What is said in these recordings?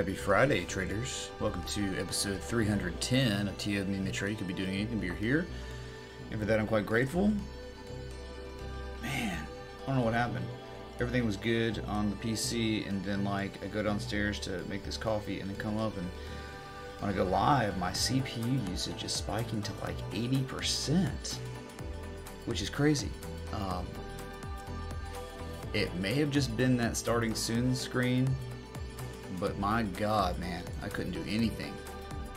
Happy Friday, traders. Welcome to episode 310 of TO Me Trade. You could be doing anything, but you're here. And for that, I'm quite grateful. Man, I don't know what happened. Everything was good on the PC, and then I go downstairs to make this coffee and then come up, and when I go live, my CPU usage is spiking to 80%, which is crazy. It may have just been that starting soon screen, but my God, man, I couldn't do anything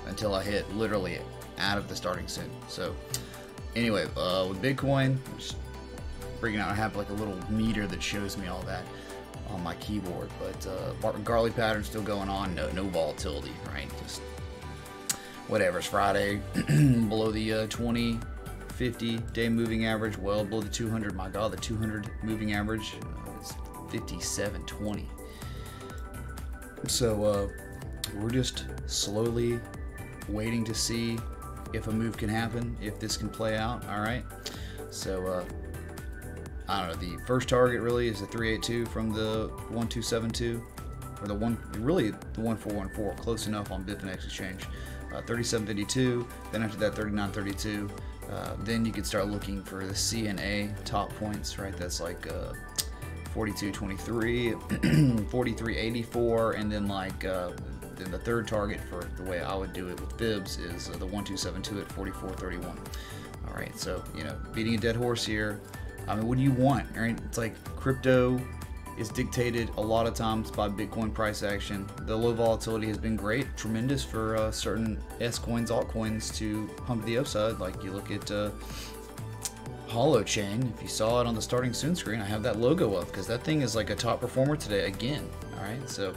until I hit literally out of the starting soon. So anyway, with Bitcoin, I'm just bringing out, I have a little meter that shows me all that on my keyboard, but Garley pattern still going on, no volatility, right? Just whatever. It's Friday, below the 20, 50 day moving average, well below the 200. My God, the 200 moving average is 57.20. So we're just slowly waiting to see if a move can happen, if this can play out. All right. So I don't know. The first target really is the 382 from the 1272, or the 1414. Close enough on Bitfinex Exchange. 3752. Then after that, 3932. Then you could start looking for the CNA top points. Right. That's 42.23, 43.84, and then then the third target for the way I would do it with fibs is the 1272 at 44.31. All right, so beating a dead horse here. I mean, what do you want? Right? It's crypto is dictated a lot of times by Bitcoin price action. The low volatility has been great, tremendous for certain S coins, altcoins to pump to the upside. Like you look at Holochain, if you saw it on the starting soon screen, I have that logo up because that thing is a top performer today again. All right, so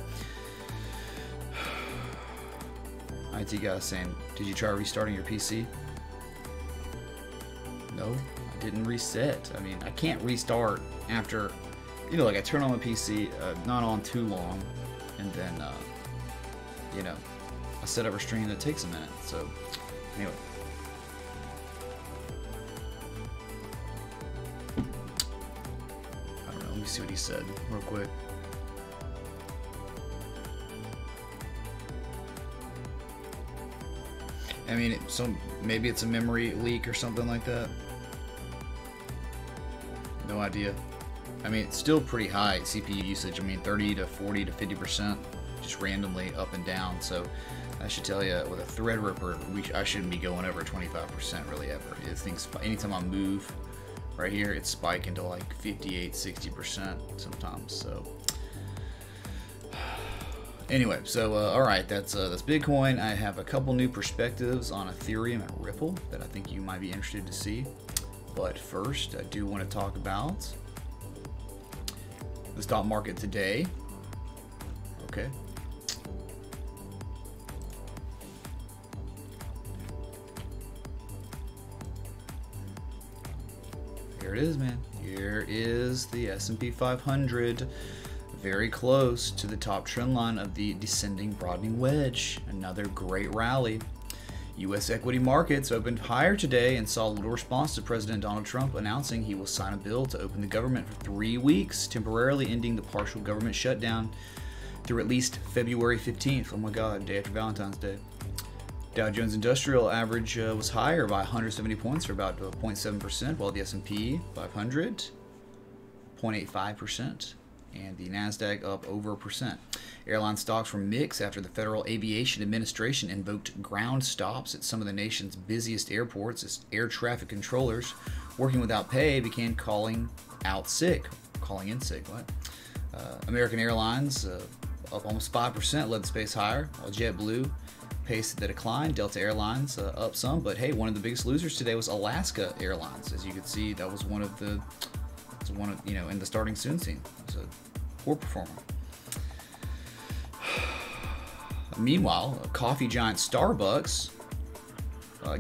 IT guy saying, did you try restarting your PC? No, I didn't reset. I mean, I can't restart after, I turn on my PC, not on too long, and then, I set up a stream that takes a minute. So anyway. Let me see what he said real quick. I mean, maybe it's a memory leak or something like that. No idea. I mean, it's still pretty high CPU usage. I mean, 30 to 40 to 50%, just randomly up and down. So I should tell you, with a Threadripper, I shouldn't be going over 25% really ever. Anytime I move right here, it's spiking to 58, 60% sometimes. So anyway, so all right, that's Bitcoin. I have a couple new perspectives on Ethereum and Ripple that I think you might be interested to see. But first, I do want to talk about the stock market today. Okay. Here it is, man. Here is the S&P 500, very close to the top trend line of the descending broadening wedge. Another great rally. U.S. equity markets opened higher today and saw little response to President Donald Trump announcing he will sign a bill to open the government for 3 weeks, temporarily ending the partial government shutdown through at least February 15th. Oh my God, day after Valentine's Day. Dow Jones Industrial average was higher by 170 points, for about 0.7%, while the S&P 500 0.85%, and the Nasdaq up over 1%. Airline stocks were mixed after the Federal Aviation Administration invoked ground stops at some of the nation's busiest airports as air traffic controllers working without pay began calling in sick. What? American Airlines up almost 5%, led the space higher, while JetBlue paced the decline. Delta Airlines up some, but hey, one of the biggest losers today was Alaska Airlines. As you can see, that was one of in the starting soon scene. It was a poor performer. Meanwhile, coffee giant Starbucks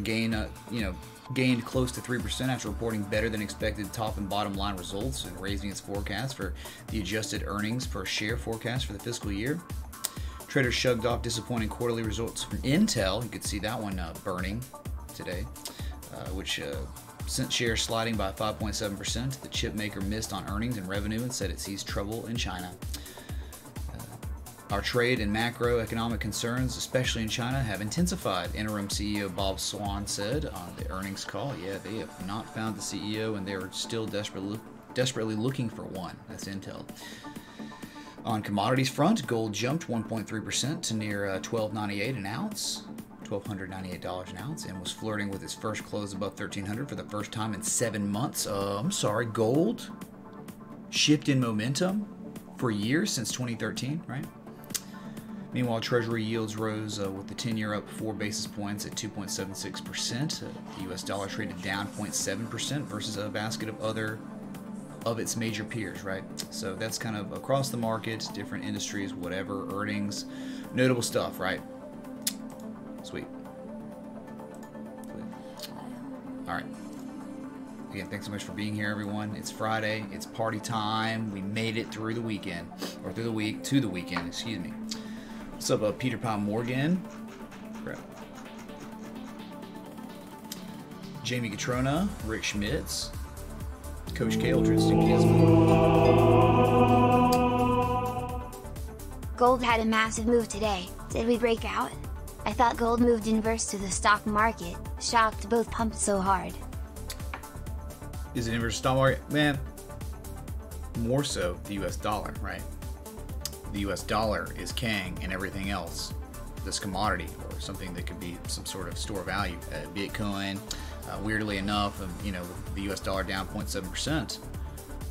gained close to 3% after reporting better than expected top and bottom line results and raising its forecast for the adjusted earnings per share forecast for the fiscal year. Traders shrugged off disappointing quarterly results from Intel. You could see that one burning today, which sent shares sliding by 5.7%. The chip maker missed on earnings and revenue and said it sees trouble in China. Our trade and macroeconomic concerns, especially in China, have intensified, Interim CEO Bob Swan said on the earnings call. Yeah, they have not found the CEO, and they are still desperately looking for one. That's intel. On commodities front, gold jumped 1.3% to near $12.98 an ounce, $1,298 an ounce, and was flirting with its first close above $1,300 for the first time in 7 months. Gold shift in momentum for years since 2013, right? Meanwhile, Treasury yields rose with the 10-year up 4 basis points at 2.76%. The U.S. dollar traded down 0.7% versus a basket of its major peers, right? So that's kind of across the market, different industries, whatever, earnings, notable stuff, right? Sweet. All right. Again, thanks so much for being here, everyone. It's Friday. It's party time. We made it through the weekend, or through the week to the weekend, excuse me. What's up, Peter Pan Morgan? Crap. Jamie Catrona, Rick Schmitz, Coach Kale, Tristan Kisman. Gold had a massive move today. Did we break out? I thought gold moved inverse to the stock market. Shocked both pumped so hard. Is it inverse stock market? Man, more so the US dollar, right? The US dollar is king, and everything else, this commodity or something that could be some sort of store of value. Bitcoin, weirdly enough, the US dollar down 0.7%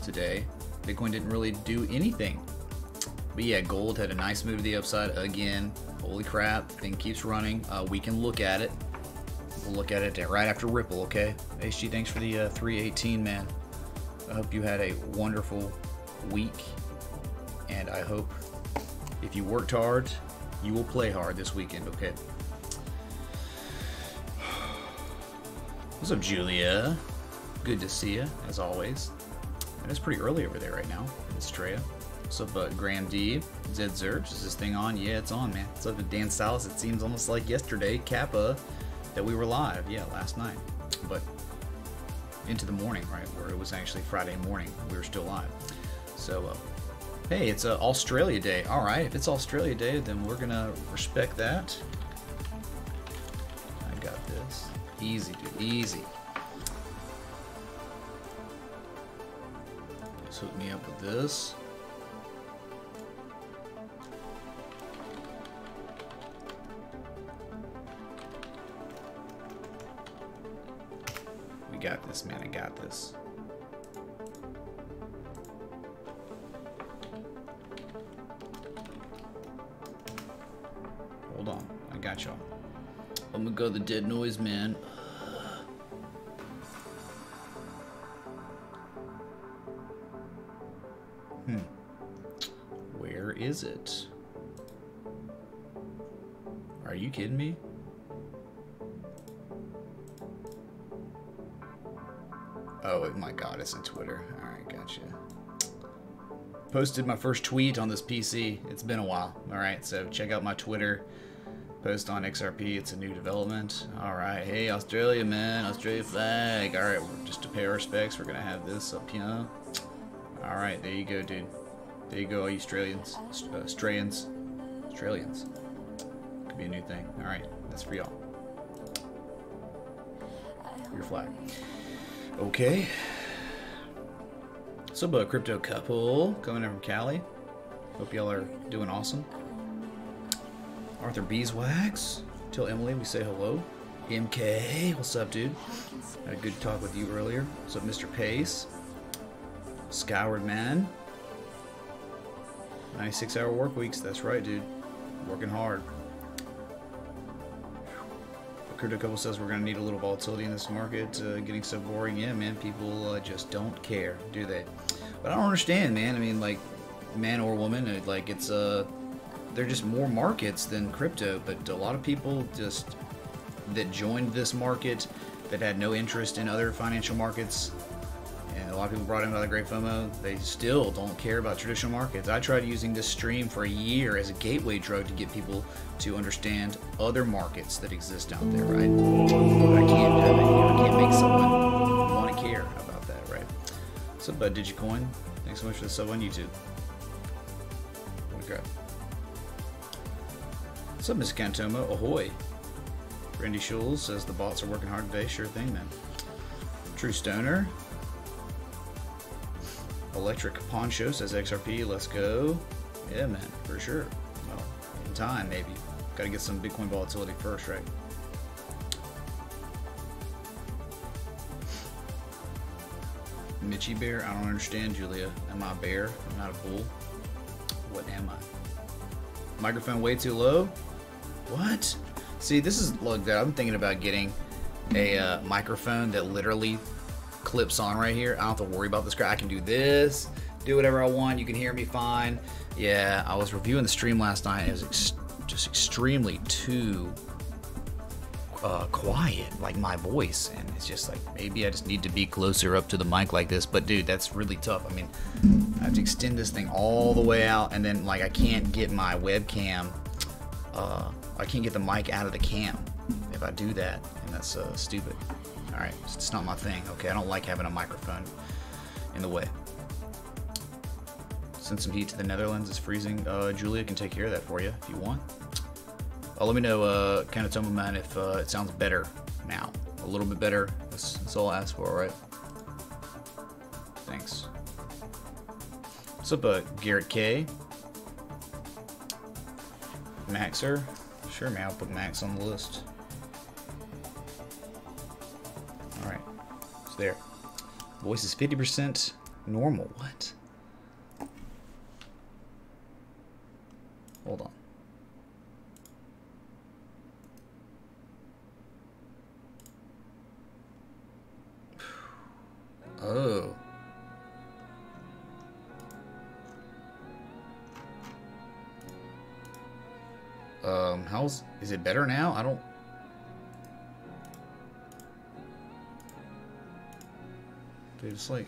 today. Bitcoin didn't really do anything. But yeah, gold had a nice move to the upside again. Holy crap, thing keeps running. We can look at it. We'll look at it right after Ripple, okay? HG, thanks for the 318, man. I hope you had a wonderful week, and I hope if you worked hard, you will play hard this weekend, okay? What's up, Julia? Good to see you, as always. And it's pretty early over there right now in Estrella. What's up, Graham D? Zed Zerch, is this thing on? Yeah, it's on, man. What's up with Dan Salas? It seems almost like yesterday, Kappa, that we were live. Yeah, last night. But into the morning, right, where it was actually Friday morning. We were still live. So, hey, it's Australia Day. All right, if it's Australia Day, then we're going to respect that. I got this. Easy, dude, easy. Just hook me up with this. We got this, man. I got this. Hold on. I got y'all. I'm gonna go the dead noise, man. Where is it? Are you kidding me? Oh my god, it's in Twitter. Alright, gotcha. Posted my first tweet on this PC. It's been a while. Alright, so check out my Twitter. Post on XRP. It's a new development. Alright, hey Australia, man. Australia flag. Alright, just to pay our respects, we're gonna have this up here. Alright, there you go, dude. There you go, all you Australians. Australians. Could be a new thing. Alright, that's for y'all. Your flag. Okay. So, crypto couple coming in from Cali. Hope y'all are doing awesome. Arthur Beeswax. Tell Emily we say hello. MK, what's up, dude? Had a good talk with you earlier. What's up, Mr. Pace? Scoured Man. 96-hour work weeks. That's right, dude. Working hard. Crypto Couple says we're going to need a little volatility in this market. Getting so boring. Yeah, man, people just don't care, do they? But I don't understand, man. I mean, like, man or woman, like, it's, they're just more markets than crypto, but a lot of people just, that joined this market, that had no interest in other financial markets, and a lot of people brought in by the great FOMO, they still don't care about traditional markets. I tried using this stream for a year as a gateway drug to get people to understand other markets that exist out there, right? But I can't make someone want to care about that, right? What's up, Digicoin? Thanks so much for the sub on YouTube. What a crap. What's up, Miss Cantoma? Ahoy. Randy Schulz says the bots are working hard today. Sure thing, man. True Stoner. Electric Poncho says XRP. Let's go. Yeah, man, for sure. Well, in time, maybe. Gotta get some Bitcoin volatility first, right? Mitchy Bear? I don't understand, Julia. Am I a bear? I'm not a bull. What am I? Microphone way too low? What? See, this is, look, I'm thinking about getting a microphone that literally clips on right here. I don't have to worry about this crap. I can do this, do whatever I want. You can hear me fine. Yeah, I was reviewing the stream last night. It was just extremely too quiet, like my voice, and it's just like maybe I just need to be closer up to the mic like this. But dude, that's really tough. I mean, I have to extend this thing all the way out, and then like I can't get my webcam, I can't get the mic out of the cam if I do that, and that's stupid. All right, it's not my thing. Okay, I don't like having a microphone in the way. Send some heat to the Netherlands. It's freezing. Julia can take care of that for you if you want. Let me know, kind of tell me, man, if it sounds better now. A little bit better. That's all I ask for, right? Thanks. What's up, Garrett K? Maxer? Sure, man, I'll put Max on the list. Alright. It's there. Voice is 50% normal. What? Hold on. Oh. Is it better now? I don't... Dude, it's like...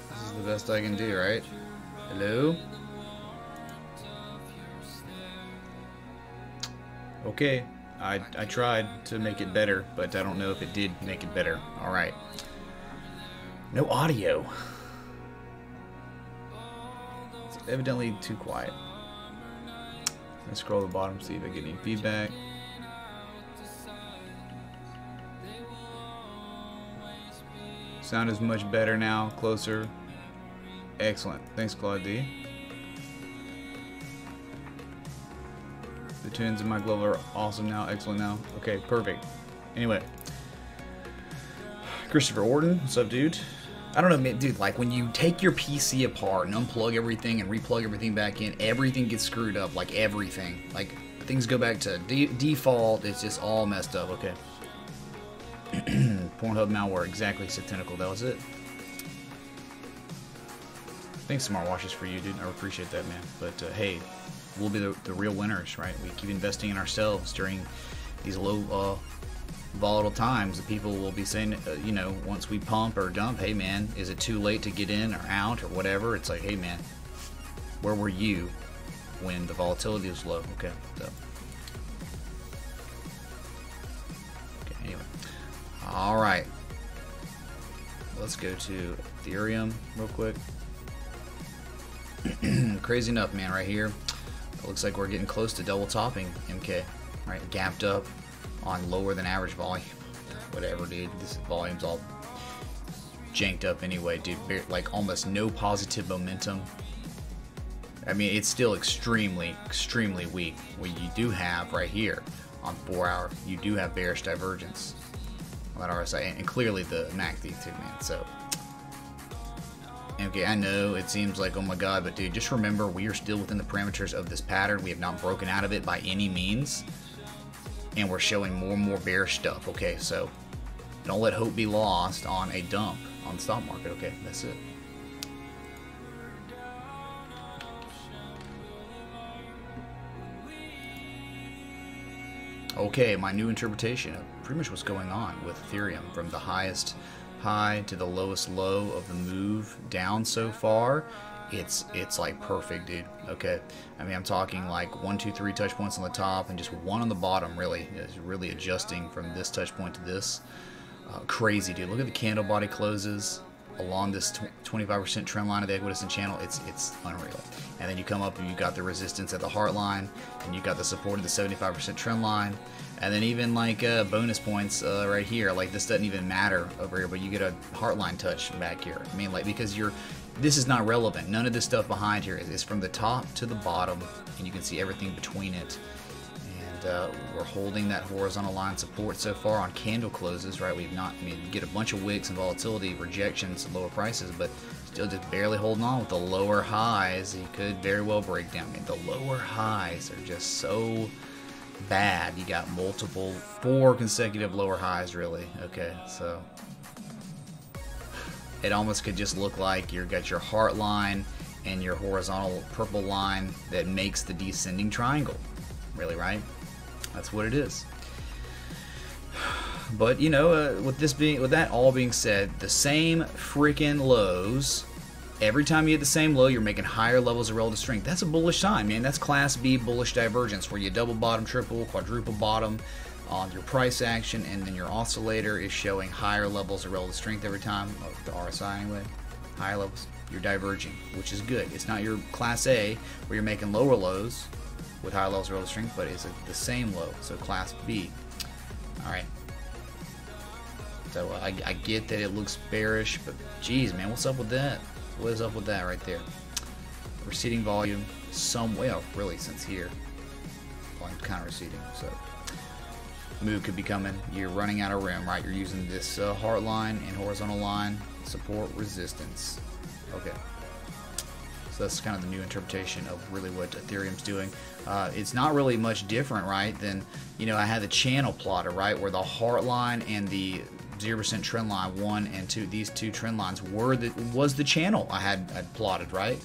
This is the best I can do, right? Hello? Okay. I tried to make it better, but I don't know if it did make it better. Alright. No audio. It's evidently too quiet. Let's scroll to the bottom, see if I get any feedback. Sound is much better now, closer. Excellent. Thanks, Claude D. The tunes in my glove are awesome now, excellent now. Okay, perfect. Anyway. Christopher Orton, what's up, dude? I don't know, man, dude, like when you take your PC apart and unplug everything and replug everything back in, everything gets screwed up, like everything. Like things go back to default, it's just all messed up, okay. Pornhub malware, exactly, Satanical, that was it. Thanks, smartwatches, for you, dude. I appreciate that, man. But hey, we'll be the real winners, right? We keep investing in ourselves during these low volatile times. The people will be saying, you know, once we pump or dump, hey man, is it too late to get in or out or whatever? It's like, hey man, where were you when the volatility was low? Okay, so okay, anyway, all right, let's go to Ethereum real quick. Crazy enough, man, right here it looks like we're getting close to double topping MK. Right, gapped up on lower than average volume. Whatever, dude. This volume's all janked up anyway, dude. Like almost no positive momentum. I mean, it's still extremely, extremely weak. What you do have right here on 4 hour, you do have bearish divergence on that RSI, and clearly the MACD too, man. So, okay, I know it seems like, oh my god, but dude, just remember we are still within the parameters of this pattern. We have not broken out of it by any means. And we're showing more and more bearish stuff, okay? So don't let hope be lost on a dump on the stock market, okay? That's it. Okay, my new interpretation of pretty much what's going on with Ethereum, from the highest high to the lowest low of the move down so far. It's like perfect, dude. Okay, I mean, I'm talking like 1, 2, 3 touch points on the top and just one on the bottom. Really, it's really adjusting from this touch point to this. Crazy, dude. Look at the candle body closes. along this 25% trend line of the equidistant channel. It's unreal. And then you come up and you got the resistance at the heart line, and you got the support of the 75% trend line, and then even like bonus points right here. Like this doesn't even matter over here, but you get a heart line touch back here. I mean, like, because this is not relevant. None of this stuff behind here is from the top to the bottom, and you can see everything between it. And we're holding that horizontal line support so far on candle closes, right? We've not, I mean, you get a bunch of wicks and volatility, rejections, lower prices, but still just barely holding on with the lower highs. You could very well break down. I mean, the lower highs are just so bad. You got multiple, 4 consecutive lower highs, really. Okay, so it almost could just look like you've got your heart line and your horizontal purple line that makes the descending triangle, really, right? That's what it is. But you know, with that all being said, the same freaking lows. Every time you hit the same low, you're making higher levels of relative strength. That's a bullish sign, man. That's Class B bullish divergence, where you double bottom, triple, quadruple bottom on your price action, and then your oscillator is showing higher levels of relative strength every time. Oh, the RSI anyway, higher levels. You're diverging, which is good. It's not your Class A where you're making lower lows with higher levels of relative strength, but it's the same low, so Class B. All right. So I get that it looks bearish, but geez, man, what's up with that? What is up with that right there? Receding volume, well, really since here, volume kind of receding. So move could be coming. You're running out of room, right? You're using this heart line and horizontal line, support, resistance. Okay. So that's kind of the new interpretation of really what Ethereum's doing. It's not really much different, right, than, you know, I had the channel plotted, right, where the heart line and the 0% trend line 1 and 2, these two trend lines was the channel I had plotted, right?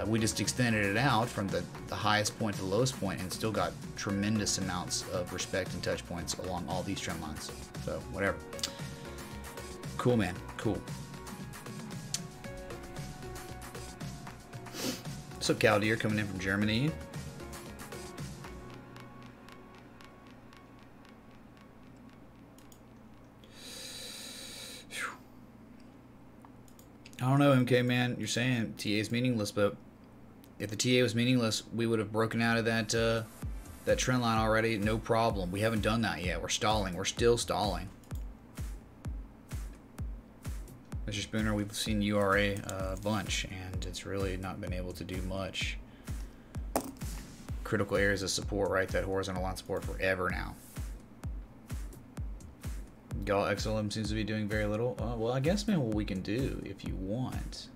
We just extended it out from the highest point to the lowest point, and still got tremendous amounts of respect and touch points along all these trend lines. So whatever. Cool, man. Cool. What's up, Caldeer, coming in from Germany? I don't know, MK, man. You're saying TA is meaningless, but if the TA was meaningless, we would have broken out of that trend line already. No problem. We haven't done that yet. We're stalling. We're still stalling. Mr. Spooner, we've seen URA a bunch, and it's really not been able to do much. Critical areas of support, right? That horizontal line support forever now. Gal XLM seems to be doing very little. Well, I guess, man, what we can do, if you want,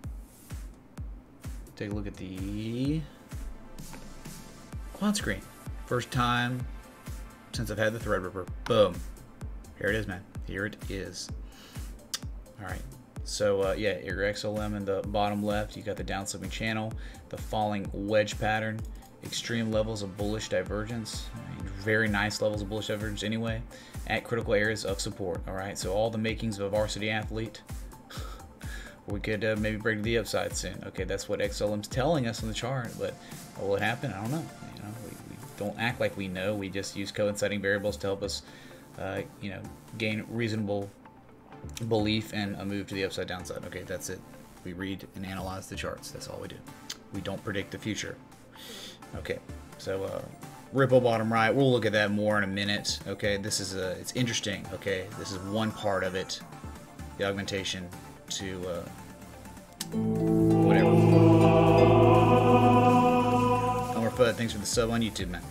take a look at the quad screen. First time since I've had the Threadripper. Boom. Here it is, man. Here it is. All right. So, yeah, your XLM in the bottom left, you got the downsloping channel, the falling wedge pattern, extreme levels of bullish divergence, very nice levels of bullish divergence anyway, at critical areas of support. All right, so all the makings of a varsity athlete. We could maybe break to the upside soon. Okay, that's what XLM's telling us on the chart, but what will happen? I don't know. You know, we don't act like we know. We just use coinciding variables to help us, you know, gain reasonable belief and a move to the upside downside. Okay, that's it. We read and analyze the charts. That's all we do. We don't predict the future. Okay, so Ripple bottom right, we'll look at that more in a minute. Okay, this is it's interesting. Okay, this is one part of it, the augmentation to whatever. Elmer Fudd, thanks for the sub on YouTube, man.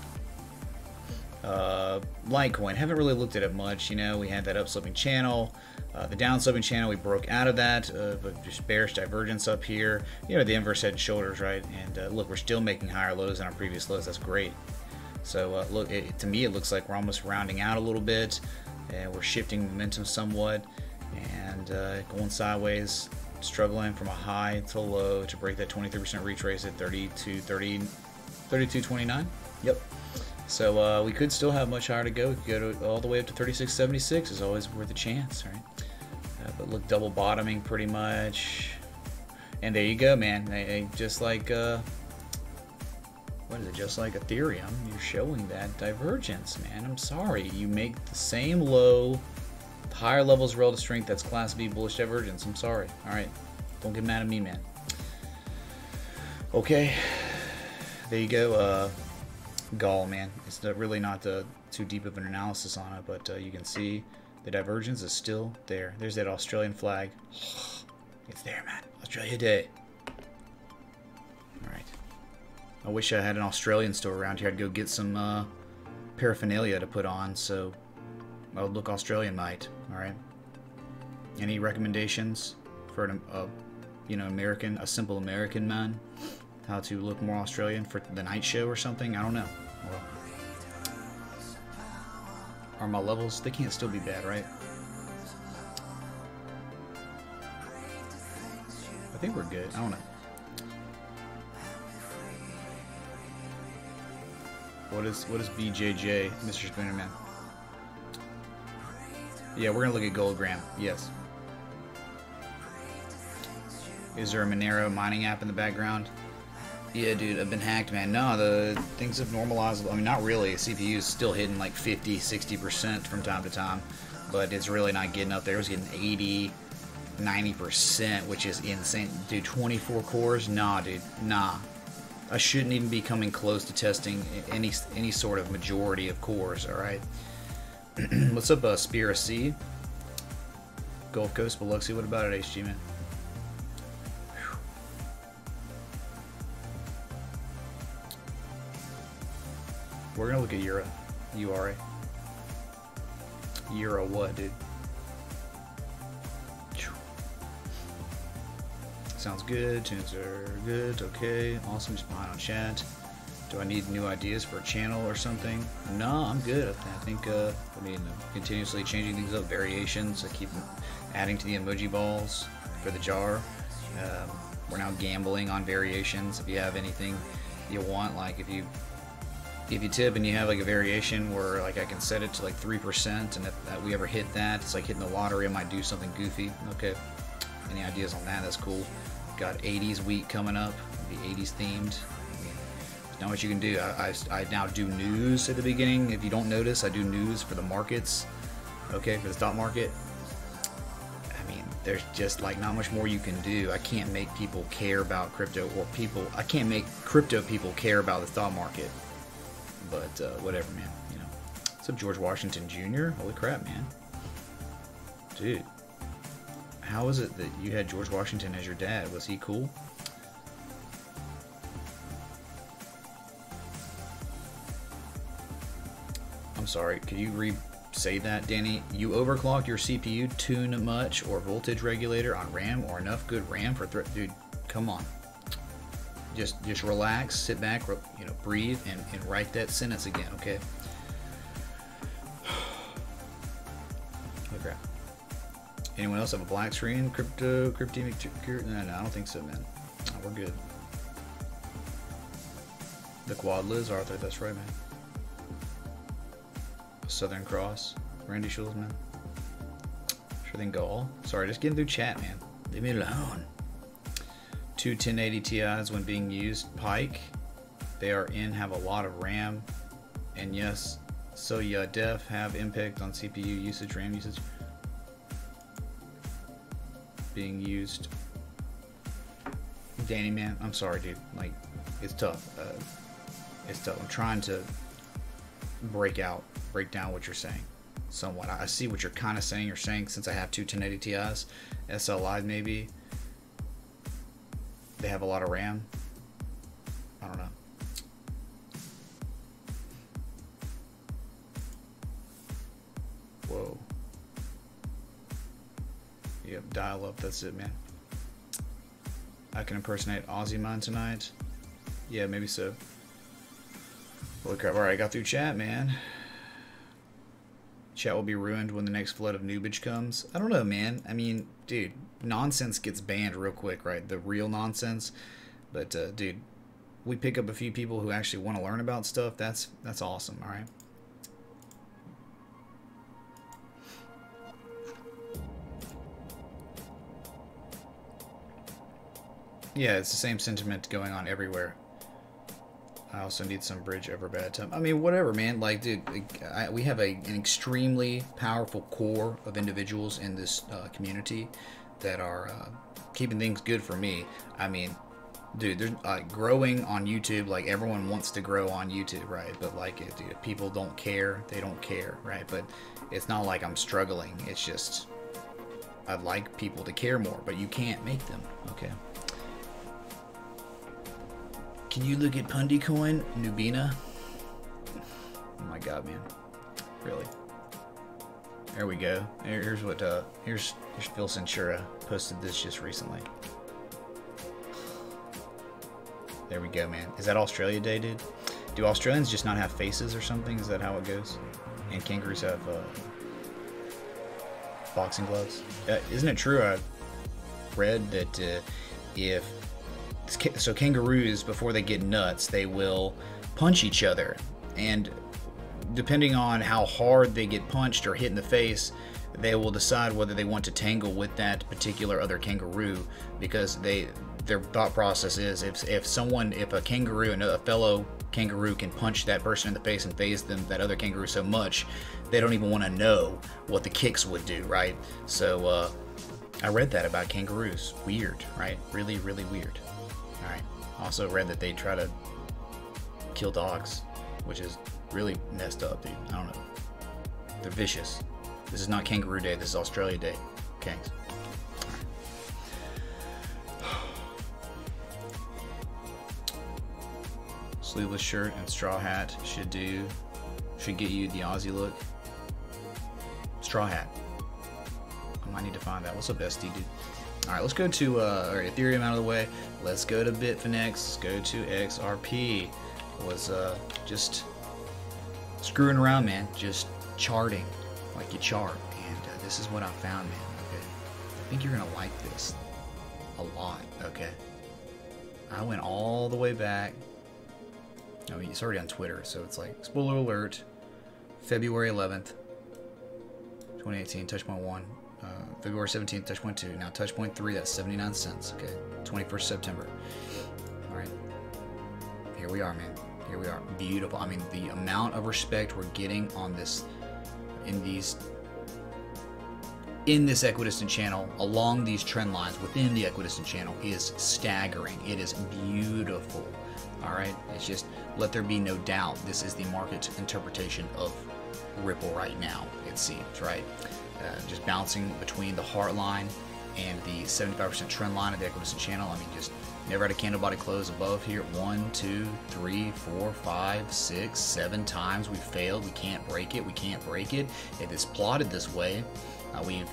Litecoin, haven't really looked at it much. You know, we had that upsloping channel, the downsloping channel, we broke out of that, but just bearish divergence up here. You know, the inverse head and shoulders, right? And look, we're still making higher lows than our previous lows. That's great. So look, to me, it looks like we're almost rounding out a little bit, and we're shifting momentum somewhat, and going sideways, struggling from a high to a low to break that 23% retrace at 32.29. Yep. So we could still have much higher to go. We could go all the way up to 36.76. Is always worth a chance, right? But look, double bottoming pretty much. And there you go, man. They just like what is it? Just like Ethereum, you're showing that divergence, man. I'm sorry. You make the same low Higher levels relative strength, that's class B bullish divergence. I'm sorry. Alright. Don't get mad at me, man. Okay. There you go. Gall, man. It's really not too deep of an analysis on it, but you can see the divergence is still there. There's that Australian flag. It's there, man. Australia Day. Alright. I wish I had an Australian store around here. I'd go get some paraphernalia to put on, so I would look Australian, mate. Alright. Any recommendations for an, American, a simple American man? How to look more Australian for the night show or something? I don't know. Well, are my levels? They can't still be bad, right? I think we're good. I don't know. What is BJJ, Mr. Spoonerman? Yeah, we're gonna look at Goldgram. Yes. Is there a Monero mining app in the background? Yeah, dude, I've been hacked, man. No, the things have normalized. I mean, not really. CPU is still hitting like 50, 60% from time to time, but it's really not getting up there. It was getting 80, 90%, which is insane. Dude, 24 cores? Nah, dude, nah. I shouldn't even be coming close to testing any sort of majority of cores, alright? What's up, Spira C? Gulf Coast, Biloxi, what about it, HG, man? Whew. We're gonna look at Euro. URA. Euro what, dude? Sounds good. Tunes are good. Okay. Awesome. Just behind on chat. Do I need new ideas for a channel or something? No, I'm good. I think, continuously changing things up. Variations. I keep adding to the emoji balls for the jar. We're now gambling on variations. If you have anything you want, like if you tip and you have like a variation where like I can set it to like 3%, and if we ever hit that, it's like hitting the lottery. I might do something goofy. Okay. Any ideas on that? That's cool. Got 80s week coming up. Be 80s themed. Not much you can do. I now do news at the beginning. If you don't notice, I do news for the markets. Okay, for the stock market. I mean, there's just like not much more you can do. I can't make people care about crypto, or I can't make crypto people care about the stock market. But whatever, man. You know. What's up, George Washington Jr.? Holy crap, man. Dude. How is it that you had George Washington as your dad? Was he cool? I'm sorry, could you re-say that, Danny? You overclocked your CPU too much, or voltage regulator on RAM, or enough good RAM for dude, come on. Just relax, sit back, breathe, and write that sentence again, okay? Okay. Anyone else have a black screen? No, I don't think so, man. No, we're good. The Quad Liz, Arthur, that's right, man. Southern Cross, Randy Schulz, man. Sure thing, Gall. Sorry, just getting through chat, man. Leave me alone. Two 1080 Ti's when being used. Pike, they are have a lot of RAM, and yes, so yeah, def have impact on CPU usage, RAM usage. Being used. Danny, man, I'm sorry, dude. Like, it's tough. It's tough. I'm trying to break down what you're saying somewhat. I see what you're kind of saying. You're saying since I have two 1080 Ti's, SLI maybe, they have a lot of RAM. I don't know. Whoa. Yep, dial up, that's it, man. I can impersonate Ozzymon tonight. Yeah, maybe so. Holy crap, alright, I got through chat, man. Chat will be ruined when the next flood of noobage comes. I don't know, man. I mean, dude, nonsense gets banned real quick, right? The real nonsense. But, dude, we pick up a few people who actually want to learn about stuff. That's awesome, alright? Yeah, it's the same sentiment going on everywhere. I also need some bridge over bad time. I mean, whatever, man. Like, dude, we have an extremely powerful core of individuals in this community that are keeping things good for me. I mean, dude, there's growing on YouTube. Like, everyone wants to grow on YouTube, right? But like, dude, if people don't care, they don't care, right? But it's not like I'm struggling. It's just I'd like people to care more, but you can't make them. Okay. Can you look at Pundicoin, Nubina? Oh my god, man. Really? There we go. Here's what here's Phil Centura posted this just recently. There we go, man. Is that Australia Day, dude? Do Australians just not have faces or something? Is that how it goes? And kangaroos have boxing gloves. Isn't it true? I read that so kangaroos, before they get nuts, they will punch each other, and depending on how hard they get punched or hit in the face, they will decide whether they want to tangle with that particular other kangaroo, because their thought process is if a kangaroo, a fellow kangaroo, can punch that person in the face and phase that other kangaroo so much, they don't even want to know what the kicks would do, right? So I read that about kangaroos. Weird, right? Really, really weird. All right. Also read that they try to kill dogs, which is really messed up, dude. I don't know. They're vicious. This is not Kangaroo Day. This is Australia Day. Kangs. Sleeveless shirt and straw hat should get you the Aussie look. Straw hat. I might need to find that. What's up, bestie, dude? All right, let's go to Ethereum out of the way. Let's go to Bitfinex. Let's go to XRP. Was just screwing around, man. Just charting like you chart. And this is what I found, man. Okay, I think you're gonna like this a lot. Okay, I went all the way back. I mean, it's already on Twitter, so it's like spoiler alert. February 11th, 2018. Touchpoint 1. February 17th, touchpoint 2. Now touchpoint 3, that's 79 cents. Okay, 21st September. All right, here we are, man. Here we are. Beautiful. I mean, the amount of respect we're getting on this, in this equidistant channel, along these trend lines within the equidistant channel, is staggering. It is beautiful. All right, it's just, let there be no doubt, this is the market interpretation of Ripple right now, it seems, right? Just bouncing between the heart line and the 75% trend line of the equidistant channel. I mean, just never had a candle body close above here. 1, 2, 3, 4, 5, 6, 7 times we failed. We can't break it. We can't break it. If it's plotted this way, we've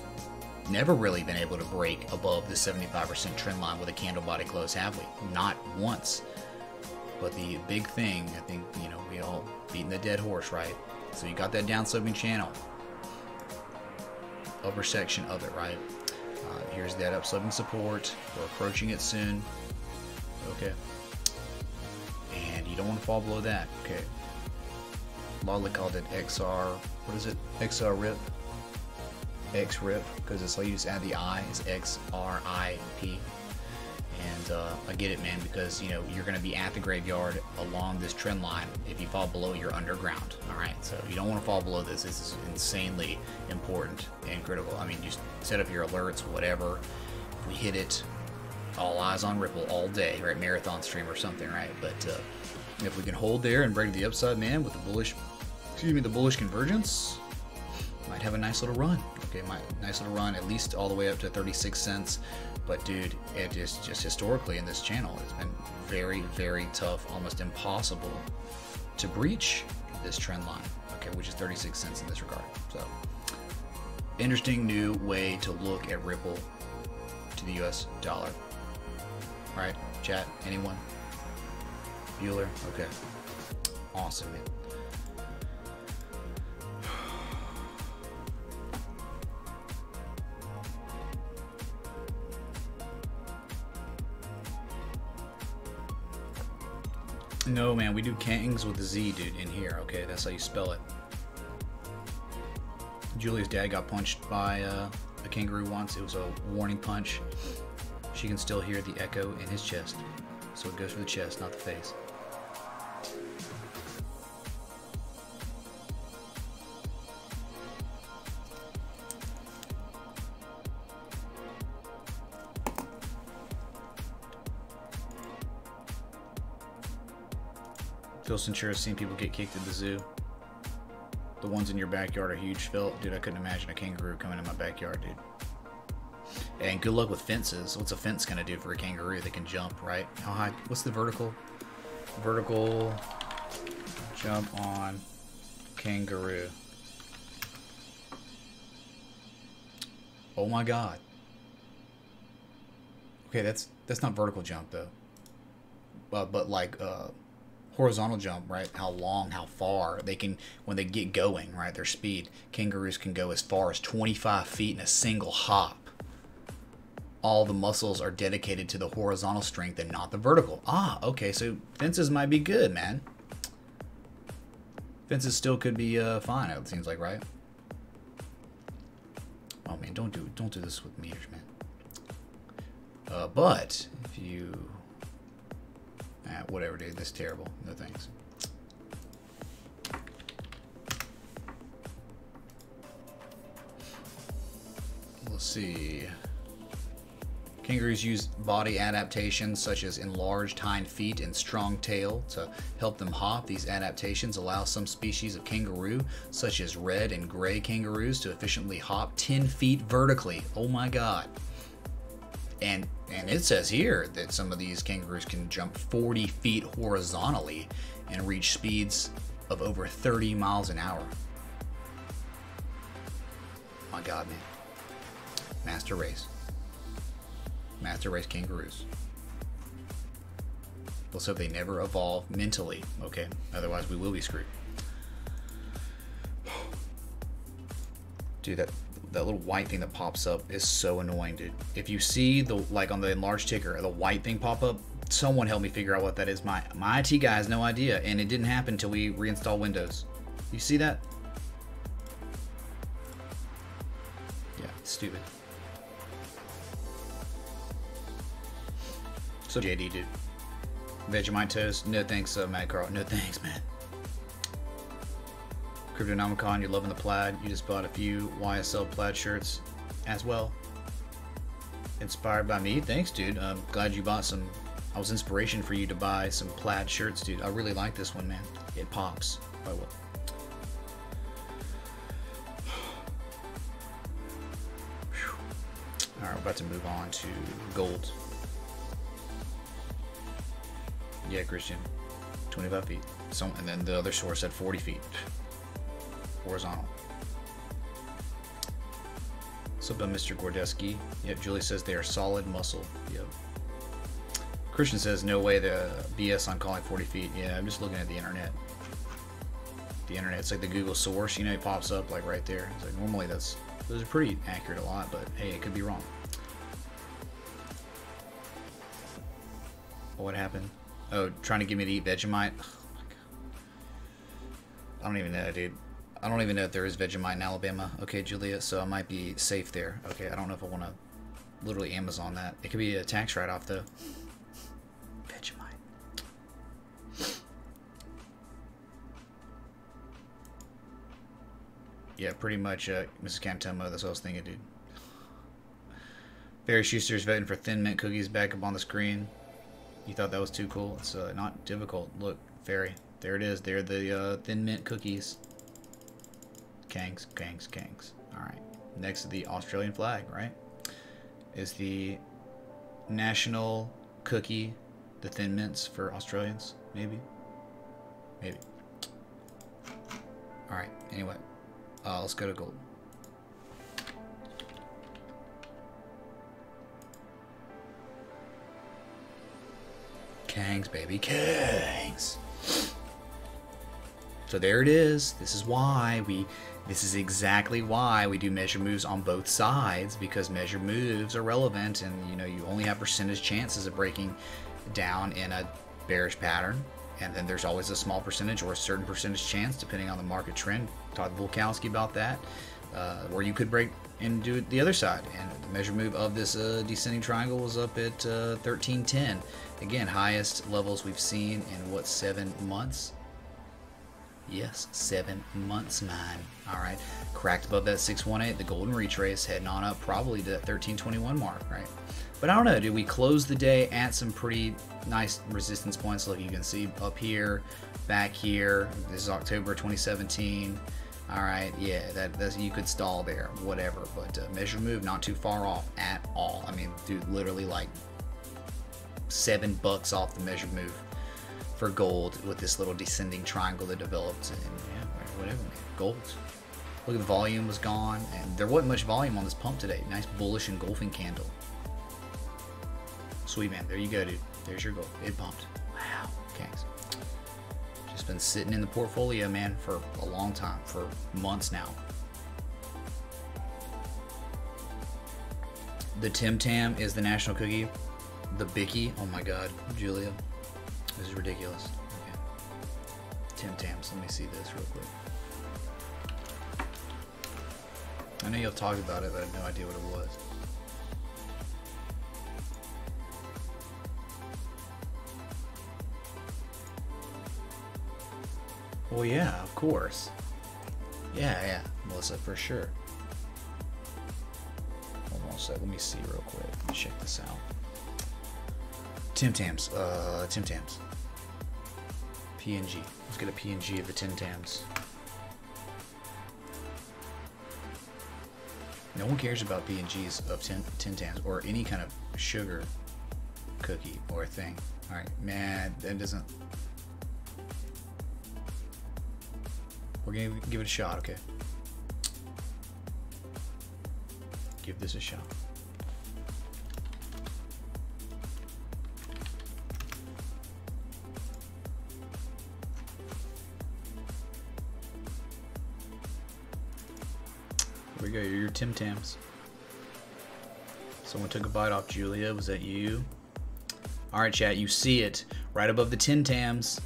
never really been able to break above the 75% trend line with a candle body close, have we? Not once. But the big thing, I think, you know, we all beating the dead horse, right? So you got that downsloping channel, upper section of it, right? Here's that upsloping support. We're approaching it soon. Okay. And you don't want to fall below that. Okay. Lolly called it XR. What is it? XR rip. X rip, because it's like you just add the I, is XRIP. And I get it, man, because you know you're going to be at the graveyard along this trend line. If you fall below, you're underground. All right, so you don't want to fall below this. This is insanely important and critical. I mean, just set up your alerts, whatever. If we hit it, all eyes on Ripple all day, right? Marathon stream or something, right? But if we can hold there and break the upside, man, with the bullish, the bullish convergence, might have a nice little run. Okay, nice little run, at least all the way up to 36 cents. But dude, it is just historically in this channel, it's been very, very tough, almost impossible to breach this trend line, okay, which is 36 cents in this regard. So, interesting new way to look at Ripple to the US dollar. Right, chat, anyone? Bueller, okay. Awesome, man. No, man, we do Kangs with a Z, dude, in here, okay? That's how you spell it. Julia's dad got punched by a kangaroo once. It was a warning punch. She can still hear the echo in his chest. So it goes for the chest, not the face. Phil Cintura has seen people get kicked at the zoo. The ones in your backyard are huge, Phil. Dude, I couldn't imagine a kangaroo coming in my backyard, dude. And good luck with fences. What's a fence gonna do for a kangaroo? They can jump, right? How high? What's the vertical? Vertical jump on kangaroo. Oh my god. Okay, that's not vertical jump though. But like horizontal jump, right? How long, how far they can, when they get going, right? Their speed. Kangaroos can go as far as 25 feet in a single hop. All the muscles are dedicated to the horizontal strength and not the vertical. Ah, okay, so fences might be good, man. Fences still could be fine, it seems like, right? Oh man, don't do this with meters, man. But if you, whatever, dude, this is terrible. No thanks. Let's see. Kangaroos use body adaptations such as enlarged hind feet and strong tail to help them hop. These adaptations allow some species of kangaroo, such as red and gray kangaroos, to efficiently hop 10 feet vertically. Oh my god. And it says here that some of these kangaroos can jump 40 feet horizontally and reach speeds of over 30 miles an hour. My god, man. Master race. Master race kangaroos. Let's hope they never evolve mentally, okay? Otherwise we will be screwed. Dude, that little white thing that pops up is so annoying, dude. If you see the, like on the enlarged ticker, the white thing pop up, someone help me figure out what that is. My IT guy has no idea, and it didn't happen until we reinstall Windows. You see that? Yeah, it's stupid. So JD, dude. Vegemite toast. No thanks, Matt Carl. No thanks, man. Cryptonomicon, you're loving the plaid. You just bought a few YSL plaid shirts as well. Inspired by me. Thanks, dude. I'm glad you bought some. I was inspiration for you to buy some plaid shirts, dude. I really like this one, man. It pops. I will. Alright, we're about to move on to gold. Yeah, Christian. 25 feet. So, and then the other source said 40 feet. Horizontal. What's up, Mr. Gordeski? Yep, Julie says they are solid muscle. Yep. Christian says no way the BS on calling 40 feet. Yeah, I'm just looking at the internet. The internet, it's like the Google source. You know, it pops up like right there. It's like normally those are pretty accurate a lot, but hey, it could be wrong. What happened? Oh, trying to get me to eat Vegemite? Oh my god. I don't even know, dude. I don't even know if there is Vegemite in Alabama. Okay, Julia, so I might be safe there. Okay, I don't know if I want to literally Amazon that. It could be a tax write-off, though. Vegemite. Yeah, pretty much, Mrs. Cantomo, that's what I was thinking, dude. Barry Schuster's voting for Thin Mint cookies back up on the screen. You thought that was too cool? It's not difficult. Look, Fairy. There it is. They're the Thin Mint cookies. Kangs, kangs, kangs. Alright. Next to the Australian flag, right? Is the national cookie the Thin Mints for Australians? Maybe? Maybe. Alright, anyway. Let's go to gold. Kangs, baby, kangs. So there it is. This is exactly why we do measure moves on both sides, because measure moves are relevant, and you know, you only have percentage chances of breaking down in a bearish pattern, and then there's always a small percentage or a certain percentage chance depending on the market trend. Talked to Volkowski about that, where you could break and do it the other side, and the measure move of this descending triangle was up at 1310. Again, highest levels we've seen in what, 7 months? Yes, 7 months, man. All right, cracked above that 618, the golden retrace, heading on up probably to that 1321 mark, right? But I don't know, dude. We closed the day at some pretty nice resistance points. Look, you can see up here, back here. This is October 2017. All right, yeah, that's you could stall there, whatever. But measured move, not too far off at all. I mean, dude, literally like $7 off the measured move for gold with this little descending triangle that developed. And yeah, whatever, man. Gold. Look at the volume was gone, and there wasn't much volume on this pump today. Nice bullish engulfing candle. Sweet, man. There you go, dude. There's your gold. It pumped. Wow. Kangs. Just been sitting in the portfolio, man, for a long time, for months now. The Tim Tam is the national cookie. The Bicky. Oh my God, Julia. This is ridiculous. Okay. Tim Tams. Let me see this real quick. I know you'll talk about it, but I have no idea what it was. Well, yeah, of course. Yeah, Melissa, for sure. Hold on a sec. Let me see real quick. Let me check this out. Tim Tams. Tim Tams. PNG. Let's get a PNG of the Tim Tams. No one cares about PNGs of Tim Tams or any kind of sugar cookie or thing. All right, man, that doesn't. We're gonna give it a shot, okay? Give this a shot. Here we go, your Tim Tams. Someone took a bite off Julia. Was that you? All right, chat, you see it right above the Tim Tams.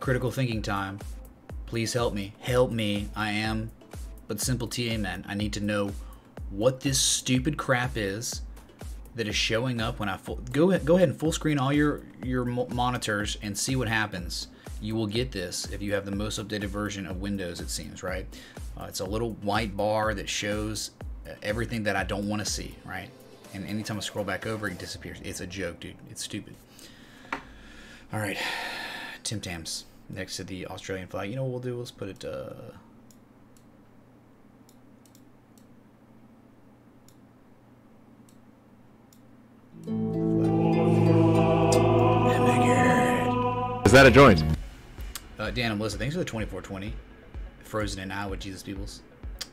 Critical thinking time. Please help me. Help me. I am but simple TA man. I need to know what this stupid crap is that is showing up when I go ahead and full screen all your monitors and see what happens. You will get this if you have the most updated version of Windows, it seems, right? It's a little white bar that shows everything that I don't want to see, right? And anytime I scroll back over, it disappears. It's a joke, dude. It's stupid. All right, Tim Tams. Next to the Australian flag. You know what we'll do? Let's put it Is that a joint? Dan and Melissa, thanks for the 2420. Frozen in Iowa, Jesus Peoples.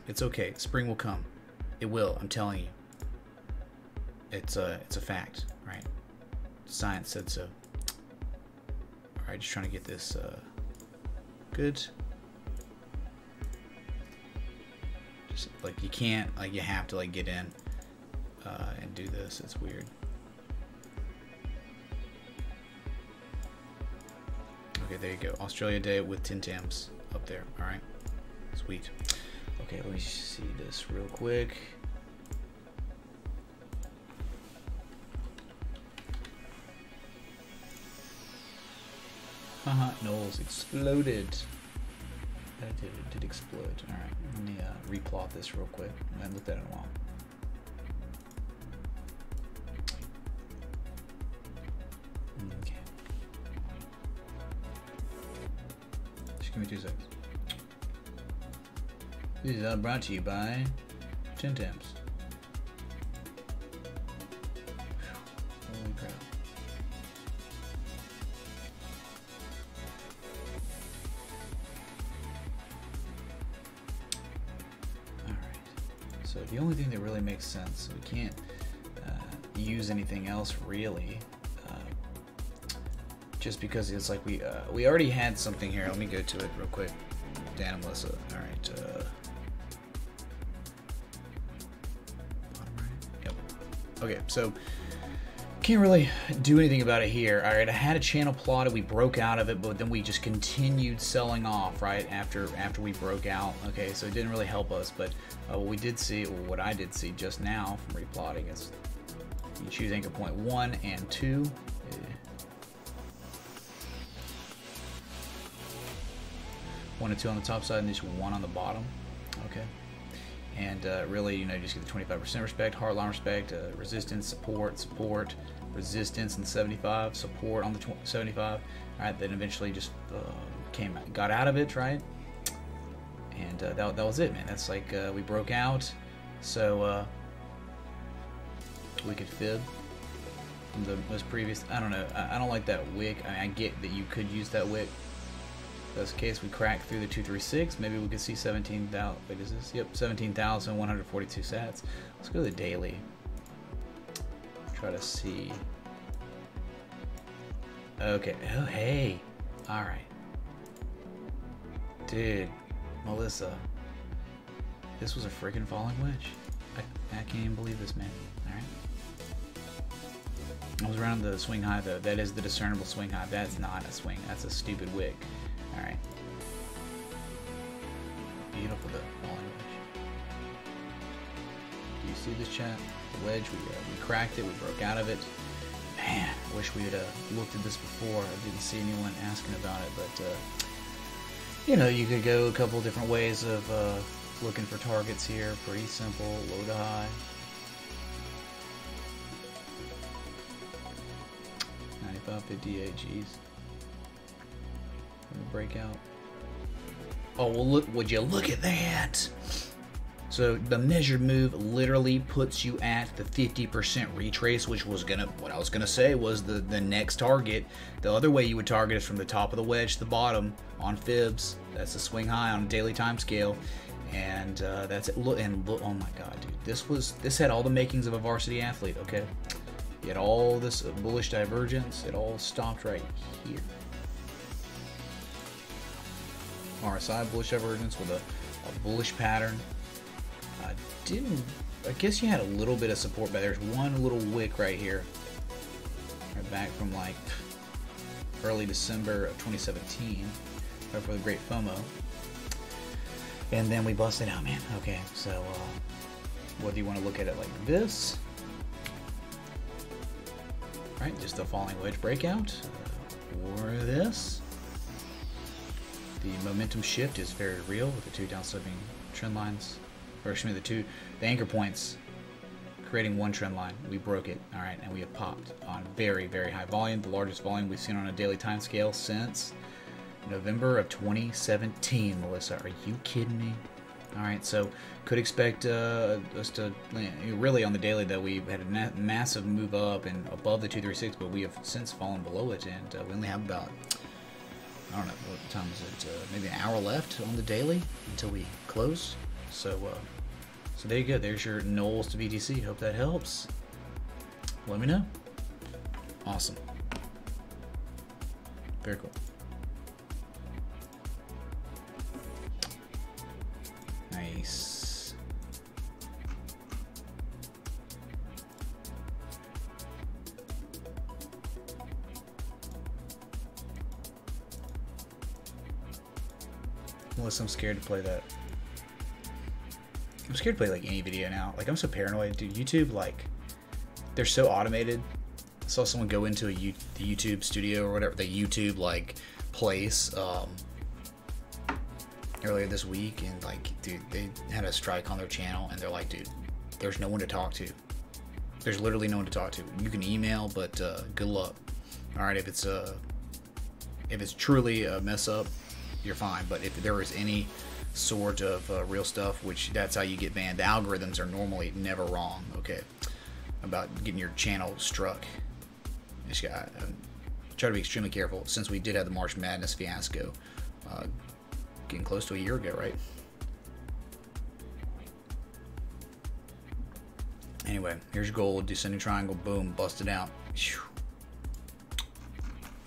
It's okay. Spring will come. It will. I'm telling you. It's a fact, right? Science said so. Alright, just trying to get this good. Just like you can't, like you have to like get in and do this. It's weird. Okay, there you go. Australia Day with Tim Tams up there. Alright. Sweet. Okay, let me see this real quick. Haha, Knowles exploded. That did explode. Alright, let me replot this real quick. I haven't looked at it in a while. Okay. Just give me 2 seconds. This is brought to you by Tim Tams. Holy crap. So the only thing that really makes sense, we can't use anything else really, just because it's like we already had something here. Let me go to it real quick. Dan and Melissa. All right. Bottom right. Yep. Okay, so can't really do anything about it here. All right, I had a channel plotted. We broke out of it, but then we just continued selling off right after we broke out. Okay, so it didn't really help us, but what we did see, or what I did see just now from replotting, is you choose anchor point 1 and 2. 1 and 2 on the top side and just 1 on the bottom. Okay. And really, you know, you just get the 25% respect, hard line respect, resistance, support, resistance on the 75, support on the 75. All right, then eventually just got out of it, right? And that was it, man. That's like we broke out, so we could fib from the most previous. I don't know. I don't like that wick. I mean, I get that you could use that wick. If that's the case, we crack through the 236. Maybe we could see 17,000. Wait, is this? Yep, 17,142 sats. Let's go to the daily. Try to see. Okay. Oh, hey. All right. Dude, Melissa. This was a freaking falling wedge. I can't even believe this, man. All right. I was around the swing high, though. That is the discernible swing high. That's not a swing. That's a stupid wick. All right. Beautiful, the falling wedge. Do you see this, chat? The wedge, we cracked it. We broke out of it. Man, I wish we had looked at this before. I didn't see anyone asking about it, but you know, you could go a couple different ways of looking for targets here. Pretty simple, low to high. 95.58, geez. Breakout. Oh, well, look, would you look at that? So the measured move literally puts you at the 50% retrace, which was what I was gonna say was the next target. The other way you would target is from the top of the wedge to the bottom on fibs. That's the swing high on a daily time scale, and that's it. Look, oh my God, dude, this had all the makings of a varsity athlete. Okay, you had all this bullish divergence. It all stopped right here. RSI bullish divergence with a bullish pattern. I guess you had a little bit of support, but there's one little wick right here. Right back from like early December of 2017, right for the Great FOMO. And then we busted out, man. Okay, so whether you want to look at it like this, right, just a falling wedge breakout, or this. The momentum shift is very real with the two down-sloping trend lines, or excuse me, the anchor points creating one trend line. We broke it, all right, and we have popped on very, very high volume, the largest volume we've seen on a daily time scale since November of 2017. Melissa, are you kidding me? All right, so could expect us to really on the daily that we had a massive move up and above the 236, but we have since fallen below it, and we only have about, I don't know, what time is it? Maybe an hour left on the daily until we close. So, so there you go. There's your Knowles to BTC. Hope that helps. Let me know. Awesome. Very cool. Nice. Unless I'm scared to play that. I'm scared to play like any video now. Like, I'm so paranoid, dude. YouTube, like, they're so automated. I saw someone go into the YouTube studio or whatever, the YouTube like place earlier this week, and like, dude, they had a strike on their channel, and they're like, dude, there's no one to talk to. There's literally no one to talk to. You can email, but good luck. All right, if it's truly a mess up, you're fine. But if there is any sort of real stuff, which that's how you get banned. The algorithms are normally never wrong, okay, about getting your channel struck. Just got try to be extremely careful, since we did have the March Madness fiasco getting close to a year ago, right? Anyway, here's your gold, descending triangle, boom, busted out.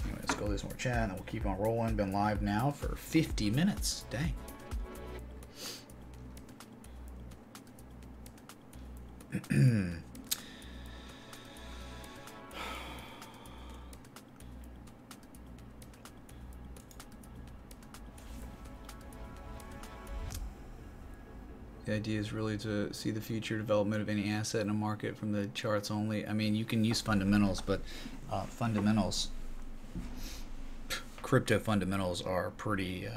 Anyway, let's go this more chat and we'll keep on rolling. Been live now for 50 minutes. Dang. The idea is really to see the future development of any asset in a market from the charts only. I mean, you can use fundamentals, but fundamentals, crypto fundamentals are pretty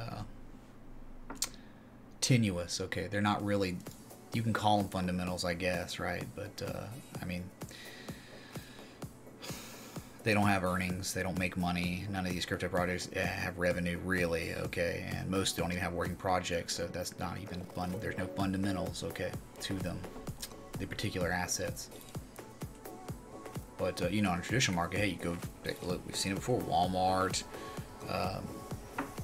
tenuous. Okay, they're not really. You can call them fundamentals, I guess, right? But I mean, they don't have earnings. They don't make money. None of these crypto projects have revenue, really. Okay, and most don't even have working projects, so that's not even fun. There's no fundamentals, okay, to them, the particular assets. But you know, in a traditional market, hey, you go look. We've seen it before. Walmart,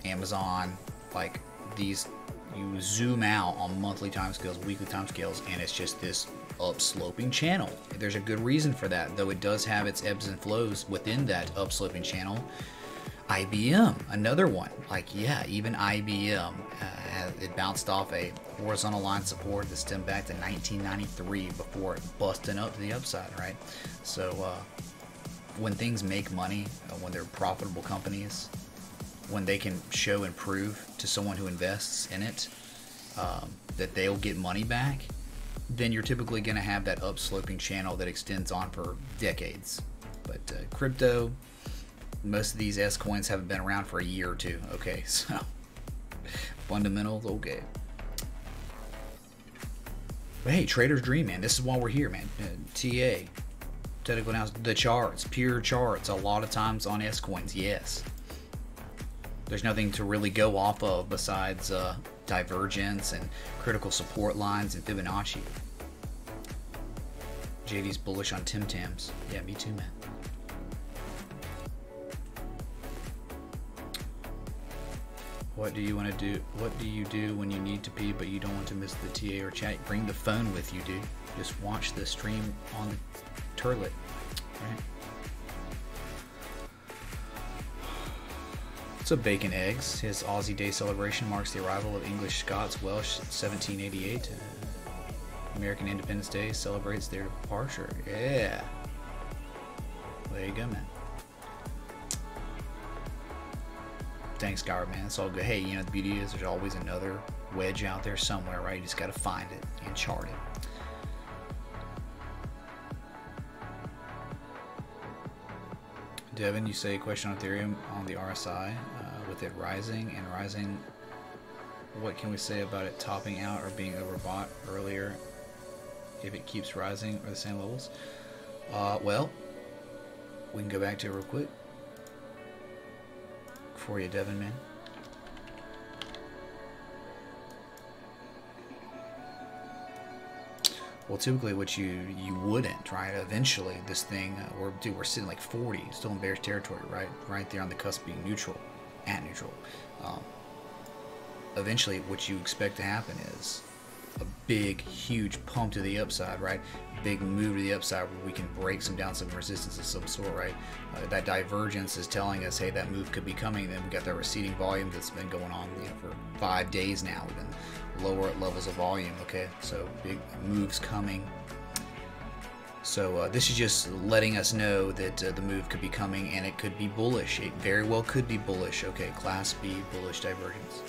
Amazon, like these. You zoom out on monthly timescales, weekly timescales, and it's just this upsloping channel. There's a good reason for that, though it does have its ebbs and flows within that upsloping channel. IBM, another one. Like, yeah, even IBM, it bounced off a horizontal line support that stemmed back to 1993 before it busting up to the upside, right? So when things make money, when they're profitable companies, when they can show and prove to someone who invests in it that they'll get money back, then you're typically going to have that upsloping channel that extends on for decades. But crypto, most of these S coins haven't been around for a year or two. Okay, so fundamentals, okay. But hey, trader's dream, man. This is why we're here, man. TA, technical analysis, the charts, pure charts. A lot of times on S coins, yes. There's nothing to really go off of besides divergence and critical support lines and Fibonacci. JD's bullish on Tim Tams. Yeah, me too, man. What do you want to do? What do you do when you need to pee but you don't want to miss the TA or chat? Bring the phone with you, dude. Just watch the stream on the turlet, right? So bacon eggs. His Aussie Day celebration marks the arrival of English, Scots, Welsh, 1788. American Independence Day celebrates their departure. Yeah. There you go, man. Thanks, Skyward, man. It's all good. Hey, you know, the beauty is there's always another wedge out there somewhere, right? You just got to find it and chart it. Devin, you say a question on Ethereum on the RSI with it rising and rising. What can we say about it topping out or being overbought earlier if it keeps rising or the same levels? Well, we can go back to it real quick for you, Devin, man. Well, typically what you wouldn't, right? Eventually this thing, we're sitting like 40, still in bearish territory, right? Right there on the cusp being neutral, at neutral. Eventually what you expect to happen is a big, huge pump to the upside, right? Big move to the upside where we can break some downside resistance of some sort, right? That divergence is telling us, hey, that move could be coming. Then we got that receding volume that's been going on, you know, for 5 days now. We've been lower at levels of volume, okay? So big moves coming. So this is just letting us know that the move could be coming and it could be bullish. It very well could be bullish, okay? Class B bullish divergence.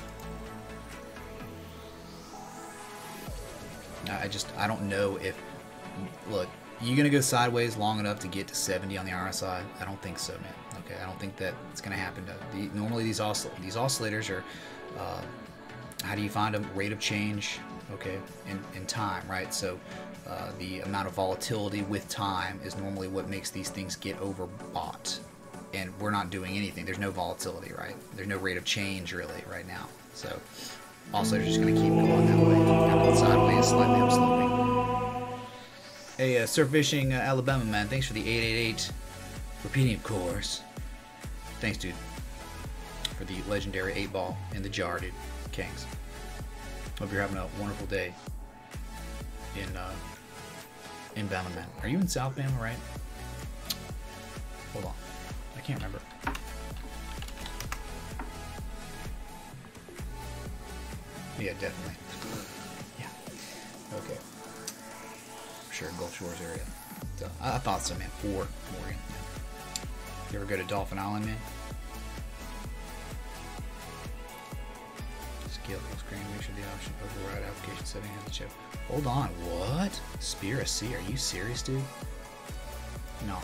I don't know if, look, you gonna go sideways long enough to get to 70 on the RSI? I don't think so, man. Okay, I don't think that it's gonna happen. Normally these oscillators are, how do you find a rate of change? Okay, in time, right? So the amount of volatility with time is normally what makes these things get overbought, and we're not doing anything. There's no volatility, right? There's no rate of change really right now. So oscillators are just gonna keep going that way. Sideways, slightly upsloping. Hey, Surf Fishing Alabama, man. Thanks for the 888. Repeating, of course. Thanks, dude, for the legendary 8-ball in the jar, dude. Kings. Hope you're having a wonderful day in Bama, man. Are you in South Bama, right? Hold on. I can't remember. Yeah, definitely. Okay. Sure, Gulf Shores area. So, I thought so, man. Morgan. Yeah. You ever go to Dolphin Island, man? Scale full screen. Make sure the option override application setting has a chip. Hold on. What? Conspiracy? Are you serious, dude? No.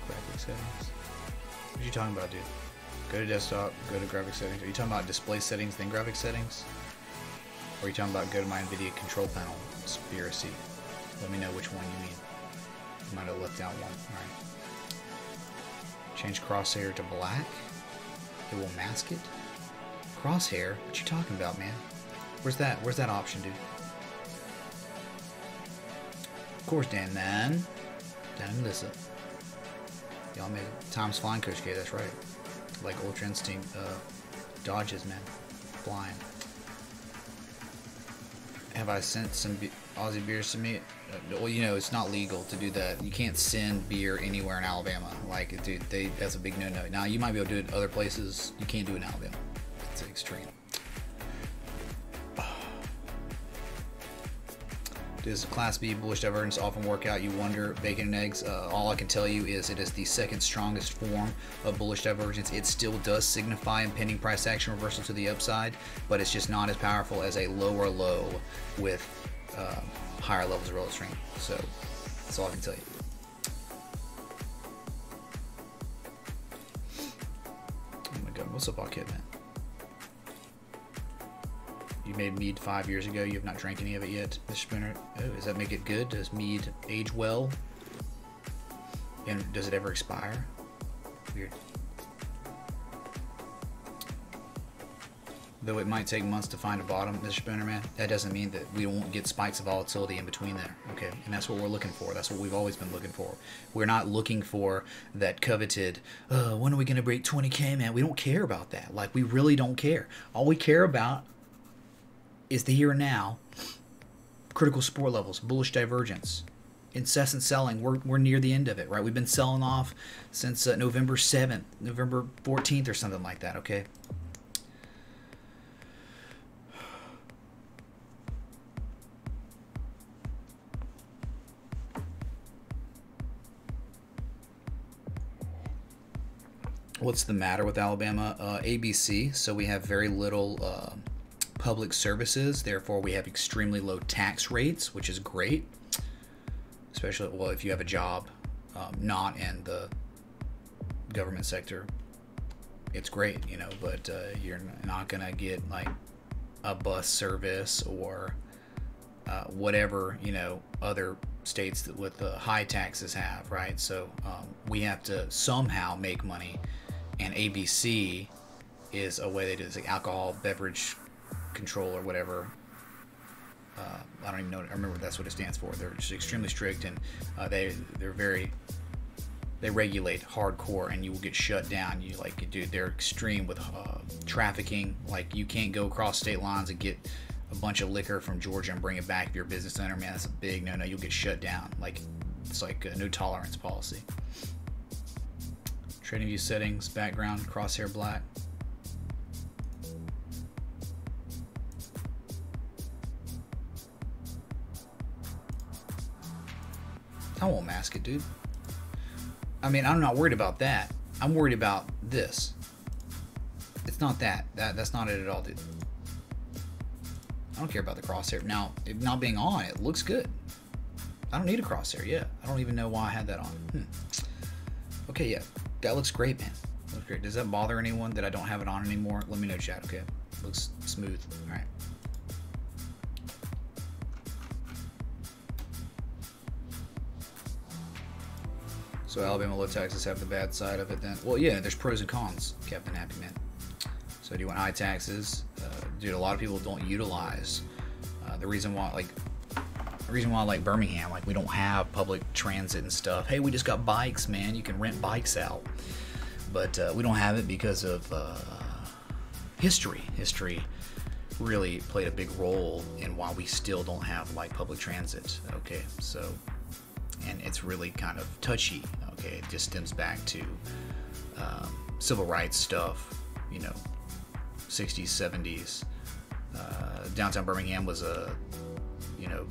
Graphic settings. What are you talking about, dude? Go to desktop, go to graphics settings. Are you talking about display settings, then graphics settings? Or are you talking about go to my NVIDIA control panel, conspiracy? Let me know which one you mean. You might have left out one. Alright. Change crosshair to black. It will mask it. Crosshair? What you talking about, man? Where's that option, dude? Of course, Dan, man. Dan and Lissa. Y'all made it. Time's flying, Coach K, that's right. Like Ultra Instinct dodges, man. Flying. Have I sent some Aussie beers to me? Well, you know, it's not legal to do that. You can't send beer anywhere in Alabama. Like, dude, that's a big no-no. Now, you might be able to do it other places. You can't do it in Alabama. It's extreme. Does Class B bullish divergence often work out? You wonder. Bacon and eggs. All I can tell you is it is the second strongest form of bullish divergence. It still does signify impending price action reversal to the upside, but it's just not as powerful as a lower low with higher levels of relative strength. So that's all I can tell you. Oh my god, what's up, Kid, man? You made mead 5 years ago. You have not drank any of it yet, Mr. Spooner. Oh, does that make it good? Does mead age well? And does it ever expire? Weird. Though it might take months to find a bottom, Mr. Spooner, man, that doesn't mean that we won't get spikes of volatility in between there, okay? And that's what we're looking for. That's what we've always been looking for. We're not looking for that coveted, when are we going to break 20K, man? We don't care about that. Like, we really don't care. All we care about is the here and now, critical support levels, bullish divergence, incessant selling. We're near the end of it, right? We've been selling off since November 7th, November 14th or something like that, okay? What's the matter with Alabama? ABC, so we have very little public services, therefore we have extremely low tax rates, which is great, especially, well, if you have a job not in the government sector, it's great, you know, but you're not gonna get like a bus service or whatever, you know, other states that with the high taxes have, right? So we have to somehow make money, and ABC is a way they do this, like alcohol beverage control or whatever. I don't even know. I remember that's what it stands for. They're just extremely strict, and they regulate hardcore, and you will get shut down. You like, dude, they're extreme with trafficking. Like, you can't go across state lines and get a bunch of liquor from Georgia and bring it back if you're a business owner. Man, that's a big no. You'll get shut down. Like, it's like a no tolerance policy. Trading view settings, background, crosshair black. I won't mask it, dude. I mean, I'm not worried about that. I'm worried about this. It's not that. That's not it at all, dude. I don't care about the crosshair. Now, it not being on, it looks good. I don't need a crosshair, yeah. I don't even know why I had that on. Okay, yeah. That looks great, man. Looks great. Does that bother anyone that I don't have it on anymore? Let me know, chat, okay? Looks smooth. All right. So Alabama low taxes have the bad side of it then? Well, yeah, there's pros and cons, Captain Happy Man. So do you want high taxes? Dude, a lot of people don't utilize the reason why, like Birmingham, like we don't have public transit and stuff. Hey, we just got bikes, man. You can rent bikes out. But we don't have it because of history. History really played a big role in why we still don't have like public transit. Okay, so, and it's really kind of touchy. Okay, it just stems back to civil rights stuff, you know, 60s, 70s. Downtown Birmingham was you know,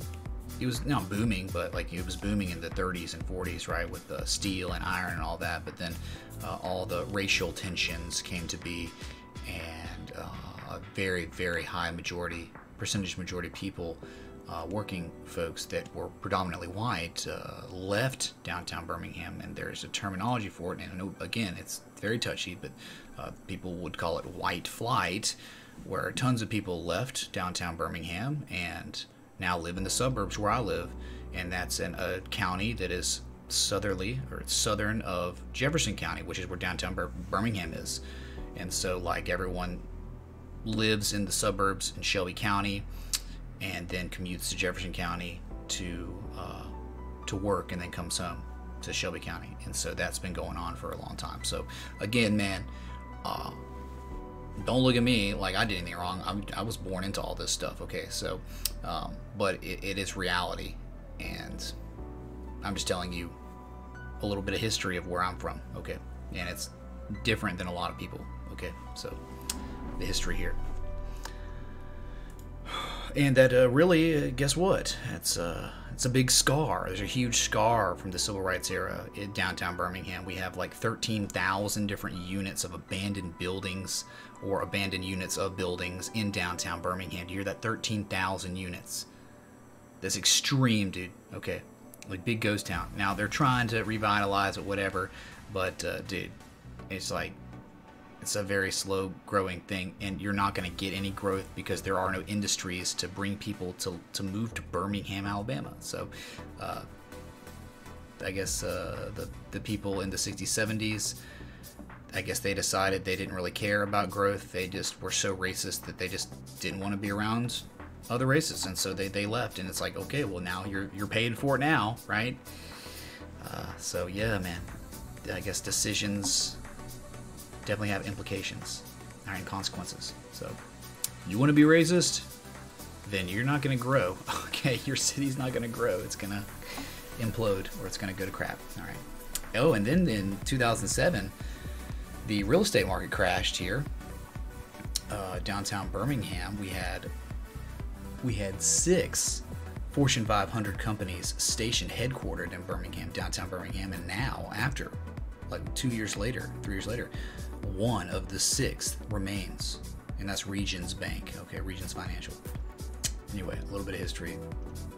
it was not booming, but like it was booming in the 30s and 40s, right, with steel and iron and all that. But then all the racial tensions came to be, and a very, very high percentage majority people working folks that were predominantly white left downtown Birmingham, and there's a terminology for it. And I know, again, it's very touchy, but people would call it white flight, where tons of people left downtown Birmingham and now live in the suburbs where I live, and that's in a county that is southerly, or southern of Jefferson County, which is where downtown Birmingham is. And so, like, everyone lives in the suburbs in Shelby County and then commutes to Jefferson County to work, and then comes home to Shelby County. And so that's been going on for a long time. So again, man, don't look at me like I did anything wrong. I was born into all this stuff, okay? So but it is reality, and I'm just telling you a little bit of history of where I'm from, okay? And it's different than a lot of people, okay? So the history here. And that really, guess what? It's a big scar. There's a huge scar from the Civil Rights era in downtown Birmingham. We have like 13,000 different units of abandoned buildings, or abandoned units of buildings in downtown Birmingham. Do you hear that? 13,000 units. That's extreme, dude. Okay, like big ghost town. Now they're trying to revitalize it, whatever, but dude, it's like, it's a very slow growing thing, and you're not going to get any growth because there are no industries to bring people to move to Birmingham, Alabama. So I guess the people in the 60s, 70s, I guess they decided they didn't really care about growth. They just were so racist that they just didn't want to be around other races, and so they left. And it's like, okay, well, now you're paying for it now, right? So yeah, man, I guess decisions definitely have implications and consequences. So you want to be racist, then you're not going to grow. Okay, your city's not going to grow. It's going to implode, or it's going to go to crap. All right. Oh, and then in 2007, the real estate market crashed here. Downtown Birmingham, we had 6 Fortune 500 companies stationed, headquartered in Birmingham, downtown Birmingham, and now, after like 2 years later, 3 years later, one of the 6 remains, and that's Regions Bank. Okay, Regions Financial. Anyway, a little bit of history.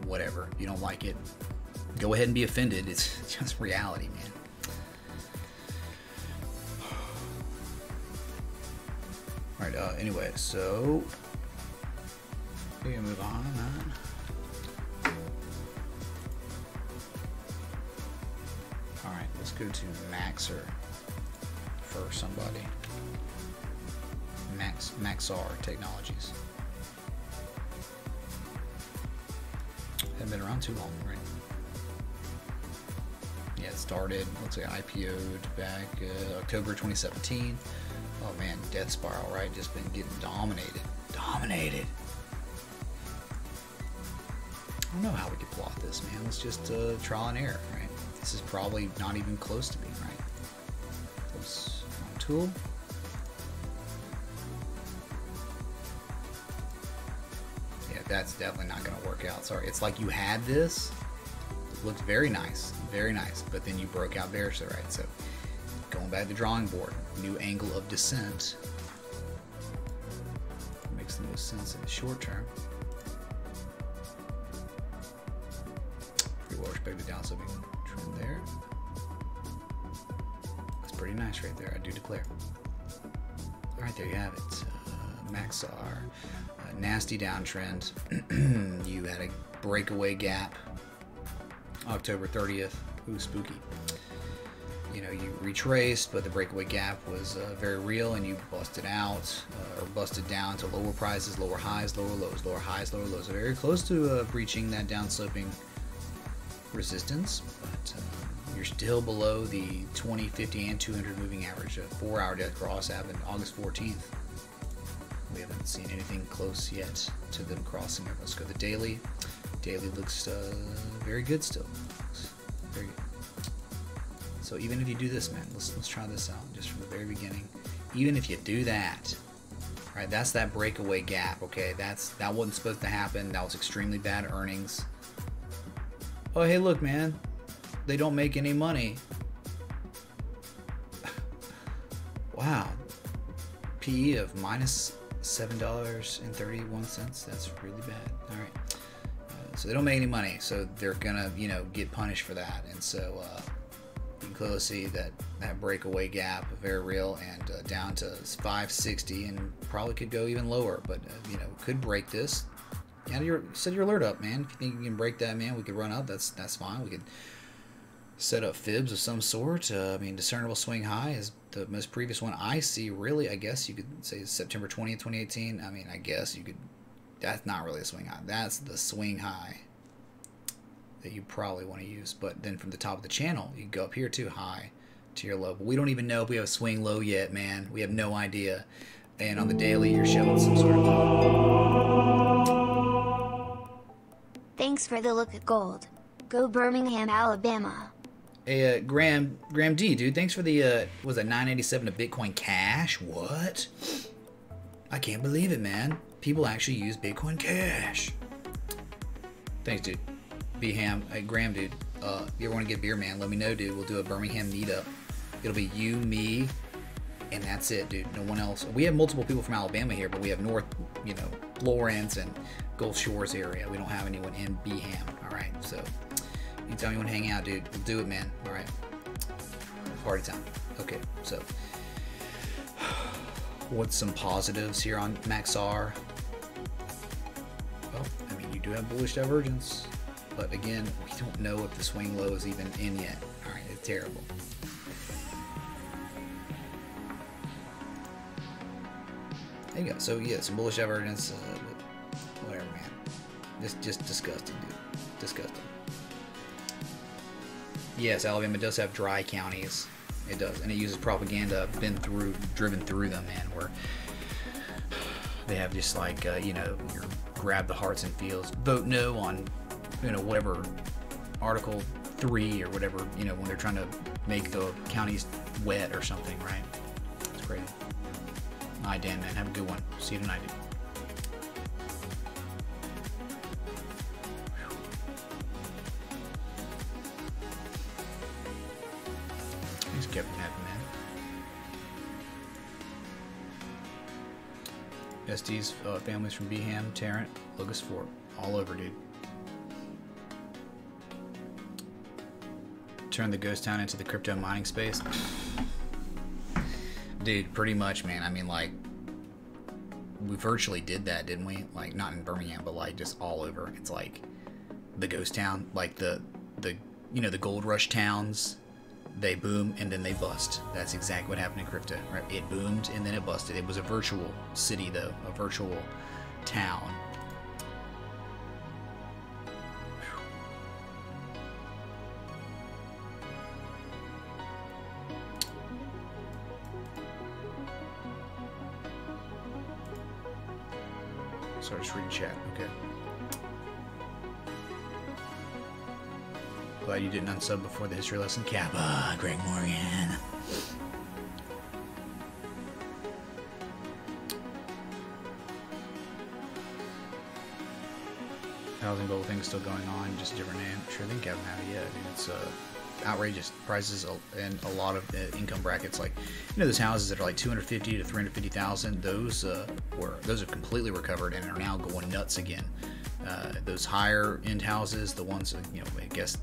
Whatever. If you don't like it, go ahead and be offended. It's just reality, man. All right. Anyway, so we're gonna move on. All right, let's go to Maxer for somebody. Maxar Technologies. Haven't been around too long, right? Yeah, it started, looks like IPO'd back October 2017. Oh man, death spiral, right? Just been getting dominated. Dominated. I don't know how we could plot this, man. Let's just trial and error, right? This is probably not even close to being right. Let's tool. Yeah, that's definitely not going to work out. Sorry. It's like you had this. It looked very nice, but then you broke out bearishly, right? So going back to the drawing board, new angle of descent. Makes the most sense in the short term. Pretty well respected downslope trend there. That's pretty nice right there, I do declare. Alright, there you have it. Maxar. Nasty downtrend. You had a breakaway gap. October 30th. Ooh, spooky. You know, you retraced, but the breakaway gap was very real, and you busted out or busted down to lower prices, lower highs, lower lows, lower highs, lower lows. So very close to breaching that downsloping resistance, but you're still below the 20, 50, and 200 moving average. A 4-hour death cross happened August 14th. We haven't seen anything close yet to them crossing it. Let's go to the daily. Daily looks very good still. Looks very good. So even if you do this, man, let's try this out just from the very beginning. Even if you do that, right? That's that breakaway gap. Okay, that wasn't supposed to happen. That was extremely bad earnings. Oh, hey, look, man, they don't make any money. Wow, PE of minus $7.31. That's really bad. All right, So they don't make any money, so they're gonna, you know, get punished for that. And so you can clearly see that breakaway gap very real, and down to 560, and probably could go even lower, but you know, could break this. Set your alert up, man. If you think you can break that, man, we could run up. That's fine. We could set up fibs of some sort. I mean, discernible swing high is the most previous one I see. Really, I guess you could say September 20th, 2018. I mean, I guess you could. That's not really a swing high. That's the swing high that you probably want to use. But then from the top of the channel, you can go up here too, high to your low. But we don't even know if we have a swing low yet, man. We have no idea. And on the daily, you're showing some sort of... Thanks for the look at gold. Go Birmingham, Alabama. Hey, Graham D, dude, thanks for the, was that 987 to Bitcoin Cash? What? I can't believe it, man. People actually use Bitcoin Cash. Thanks, dude. B-Ham, hey, Graham, dude, if you ever want to get beer, man, let me know, dude. We'll do a Birmingham meetup. It'll be you, me, and that's it, dude. No one else. We have multiple people from Alabama here, but we have North, you know, Lawrence and Gulf Shores area. We don't have anyone in B-Ham, all right? So, anytime you want to hang out, dude, we'll do it, man, all right? Party time. Okay, so, what's some positives here on MaxR? Well, I mean, you do have bullish divergence, but again, we don't know if the swing low is even in yet. All right, it's terrible. There you go. So yeah, some bullish divergence, whatever, man. Just disgusting, dude. Disgusting. Yes, Alabama does have dry counties. It does, and it uses propaganda. Driven through them, man. Where they have just like you know, grab the hearts and feels, vote no on, you know, whatever Article 3 or whatever, you know, when they're trying to make the counties wet or something, right? It's crazy. All right, Dan, man, have a good one. See you tonight, dude. Thanks, Kevin, happy man. SD's families from Beham, Tarrant, Lucas Fort, all over, dude. Turn the ghost town into the crypto mining space. Dude, pretty much, man. I mean, like, we virtually did that, didn't we? Like, not in Birmingham, but like just all over. It's like the ghost town, like the you know, the gold rush towns. They boom and then they bust. That's exactly what happened in crypto, right? It boomed and then it busted. It was a virtual city, though, a virtual town. So just read chat, okay. Glad you didn't unsub before the history lesson. Kappa, Greg Morgan. Housing bubble thing is still going on, just a different name. Sure thing, Kevin. Yeah, dude, it's outrageous prices in a lot of income brackets. Like, you know, those houses that are like 250 to 350,000. Those have completely recovered and are now going nuts again. Those higher end houses, the ones, you know, I guess,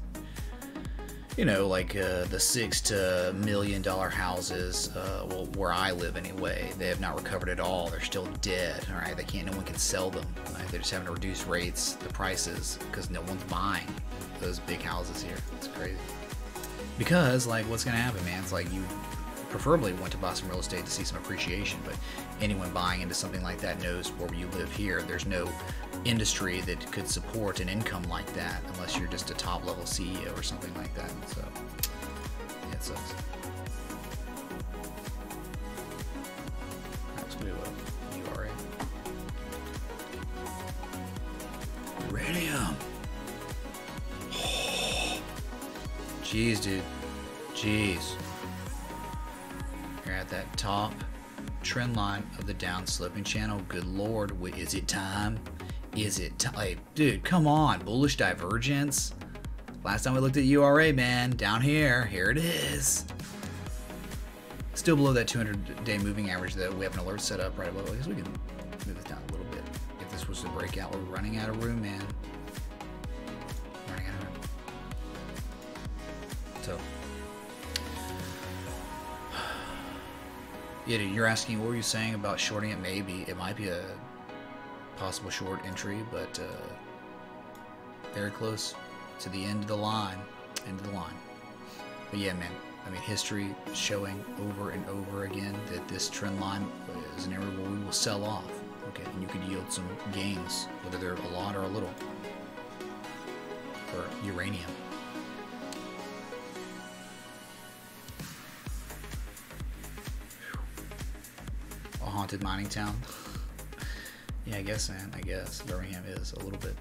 you know, like the $6 to $1 million houses, well, where I live anyway, they have not recovered at all. They're still dead. All right, no one can sell them. Right? They're just having to reduce rates, the prices, because no one's buying those big houses here. It's crazy. Because, like, what's gonna happen, man? It's like you preferably want to buy some real estate to see some appreciation, but anyone buying into something like that knows where you live here, there's no industry that could support an income like that unless you're just a top level CEO or something like that. So yeah, it sucks. Let's do a URA. Radium. Jeez, dude. Jeez. You're at that top trend line of the down sloping channel. Good lord, is it time? Is it time? Hey, dude, come on. Bullish divergence. Last time we looked at URA, man, down here it is. Still below that 200-day moving average, though. We have an alert set up right above. I guess we can move this down a little bit. If this was to break out, we're running out of room, man. So, yeah, dude, you're asking what were you saying about shorting it? Maybe it might be a possible short entry, but very close to the end of the line. But yeah, man, I mean, history showing over and over again that this trend line is an area where we will sell off. Okay, and you could yield some gains, whether they're a lot or a little, for uranium. A haunted mining town. Yeah, I guess, man. I guess Birmingham is a little bit.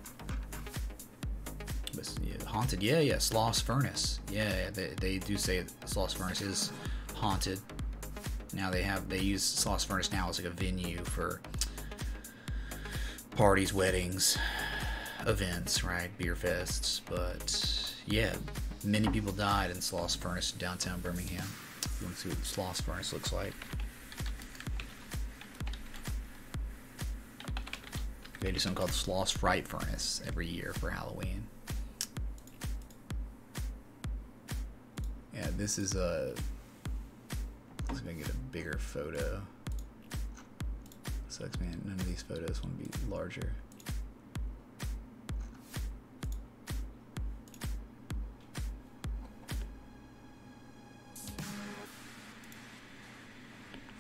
But yeah, haunted. Yeah. Sloss Furnace. Yeah, they do say Sloss Furnace is haunted. Now they use Sloss Furnace now as like a venue for parties, weddings, events, right? Beer fests. But yeah, many people died in Sloss Furnace in downtown Birmingham. You want to see what Sloss Furnace looks like? They do something called Sloss Fright Furnace every year for Halloween. Yeah, this is a. Let's go get a bigger photo. Sucks, man. None of these photos want to be larger.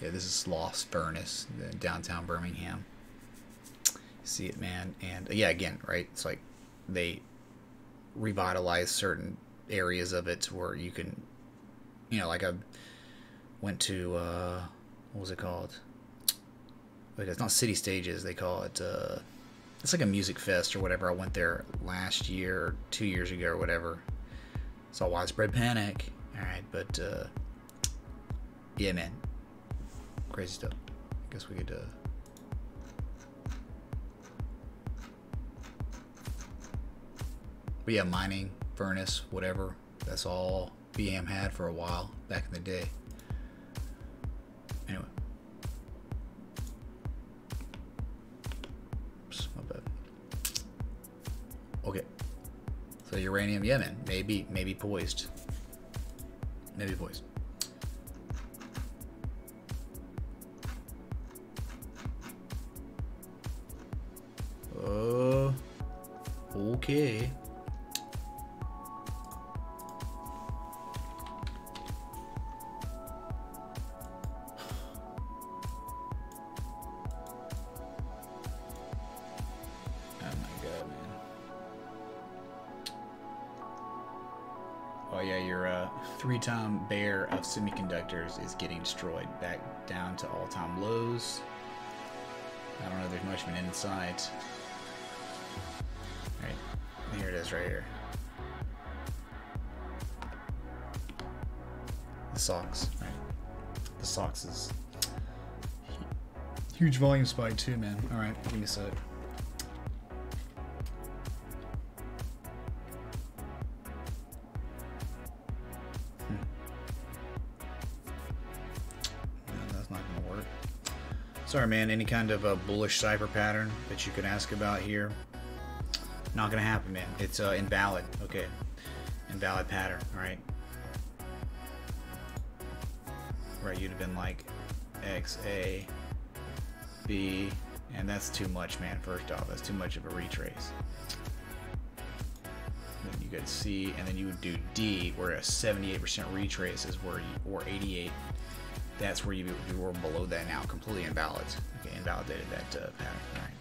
Yeah, this is Sloss Furnace, downtown Birmingham. See it, man. And yeah, again, right, it's like they revitalize certain areas of it where you can, you know, like I went to what was it called? Wait, it's not City Stages, they call it it's like a music fest or whatever. I went there last year or 2 years ago or whatever. Saw Widespread Panic. All right, but yeah, man, crazy stuff. I guess we could but yeah, mining, furnace, whatever. That's all BM had for a while back in the day. Anyway. Oops, my bad. Okay. So uranium, yeah, man. Maybe poised. Maybe poised. Okay. Oh yeah, your three-time bear of semiconductors is getting destroyed, back down to all-time lows. I don't know if there's much of an insight. Right, here it is right here. The socks, right? The socks is huge volume spike too, man. All right, give me a sec. Sorry, man, any kind of a bullish cipher pattern that you could ask about here, not gonna happen, man. It's invalid. Okay, invalid pattern. All right, right. You'd have been like X A B, and that's too much, man. First off, that's too much of a retrace. Then you get C, and then you would do D, where a 78% retrace is where you, or 88. That's where you were below that now, completely invalid. Okay, invalidated that pattern. All right.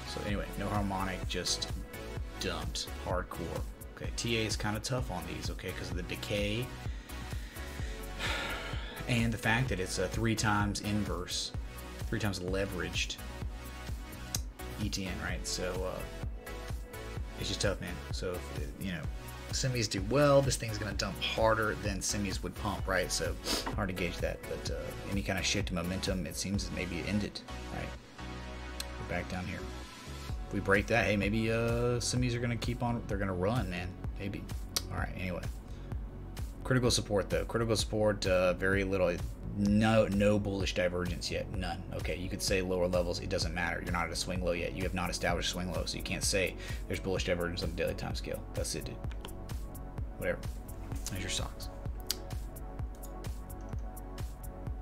So anyway, no harmonic, just dumped hardcore. Okay, TA is kind of tough on these, okay, because of the decay and the fact that it's a 3 times inverse, 3 times leveraged ETN, right? So it's just tough, man. So if, you know, semis do well, this thing's gonna dump harder than semis would pump, right? So hard to gauge that, but any kind of shift in momentum, it seems maybe it ended, right? We're back down here. If we break that, hey, maybe semis are gonna keep on, they're gonna run, man, maybe. All right, anyway. Critical support though, critical support, very little, no bullish divergence yet, none. Okay, you could say lower levels, it doesn't matter. You're not at a swing low yet. You have not established swing low, so you can't say there's bullish divergence on the daily time scale. That's it, dude. Whatever. There's your socks.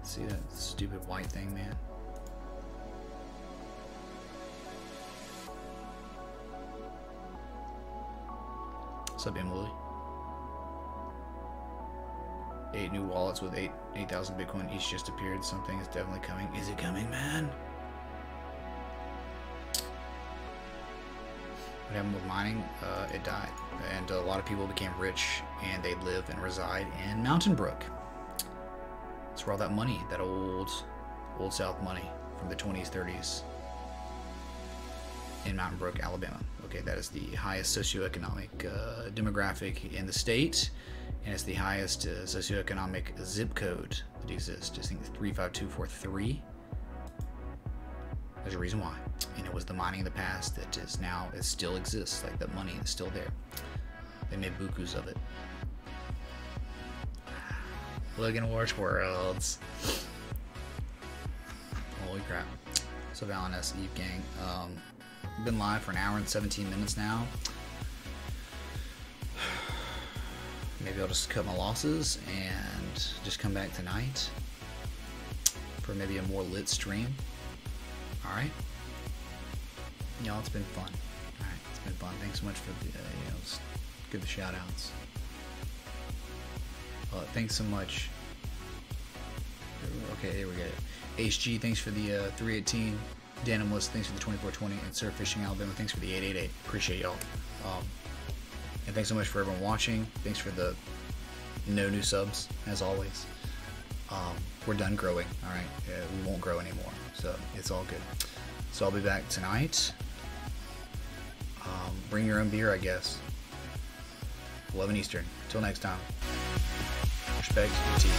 See that stupid white thing, man? What's up, Emily? 8 new wallets with 8,000 Bitcoin each just appeared. Something is definitely coming. Is it coming, man? What happened with mining? It died. And a lot of people became rich, and they live and reside in Mountain Brook. That's where all that money, that old South money from the 20s, 30s, in Mountain Brook, Alabama. Okay, that is the highest socioeconomic demographic in the state, and it's the highest socioeconomic zip code that exists. I think it's 35243. There's a reason why, and it was the mining in the past that is now, it still exists. Like, that money is still there. They made bukus of it. Logan Warsh Worlds. Holy crap. So Valiness, Eve Gang. Been live for an hour and 17 minutes now. Maybe I'll just cut my losses and just come back tonight for maybe a more lit stream. Alright. Y'all, it's been fun. Alright, it's been fun. Thanks so much for the, let's give the shout outs. Thanks so much. Okay, there we go. HG, thanks for the 318. Danimus, thanks for the 2420. And Surf Fishing Alabama, thanks for the 888. Appreciate y'all. And thanks so much for everyone watching. Thanks for the no new subs, as always. We're done growing, alright? We won't grow anymore, so it's all good. So I'll be back tonight. Bring your own beer, I guess. 11 Eastern. Till next time. Respect, T.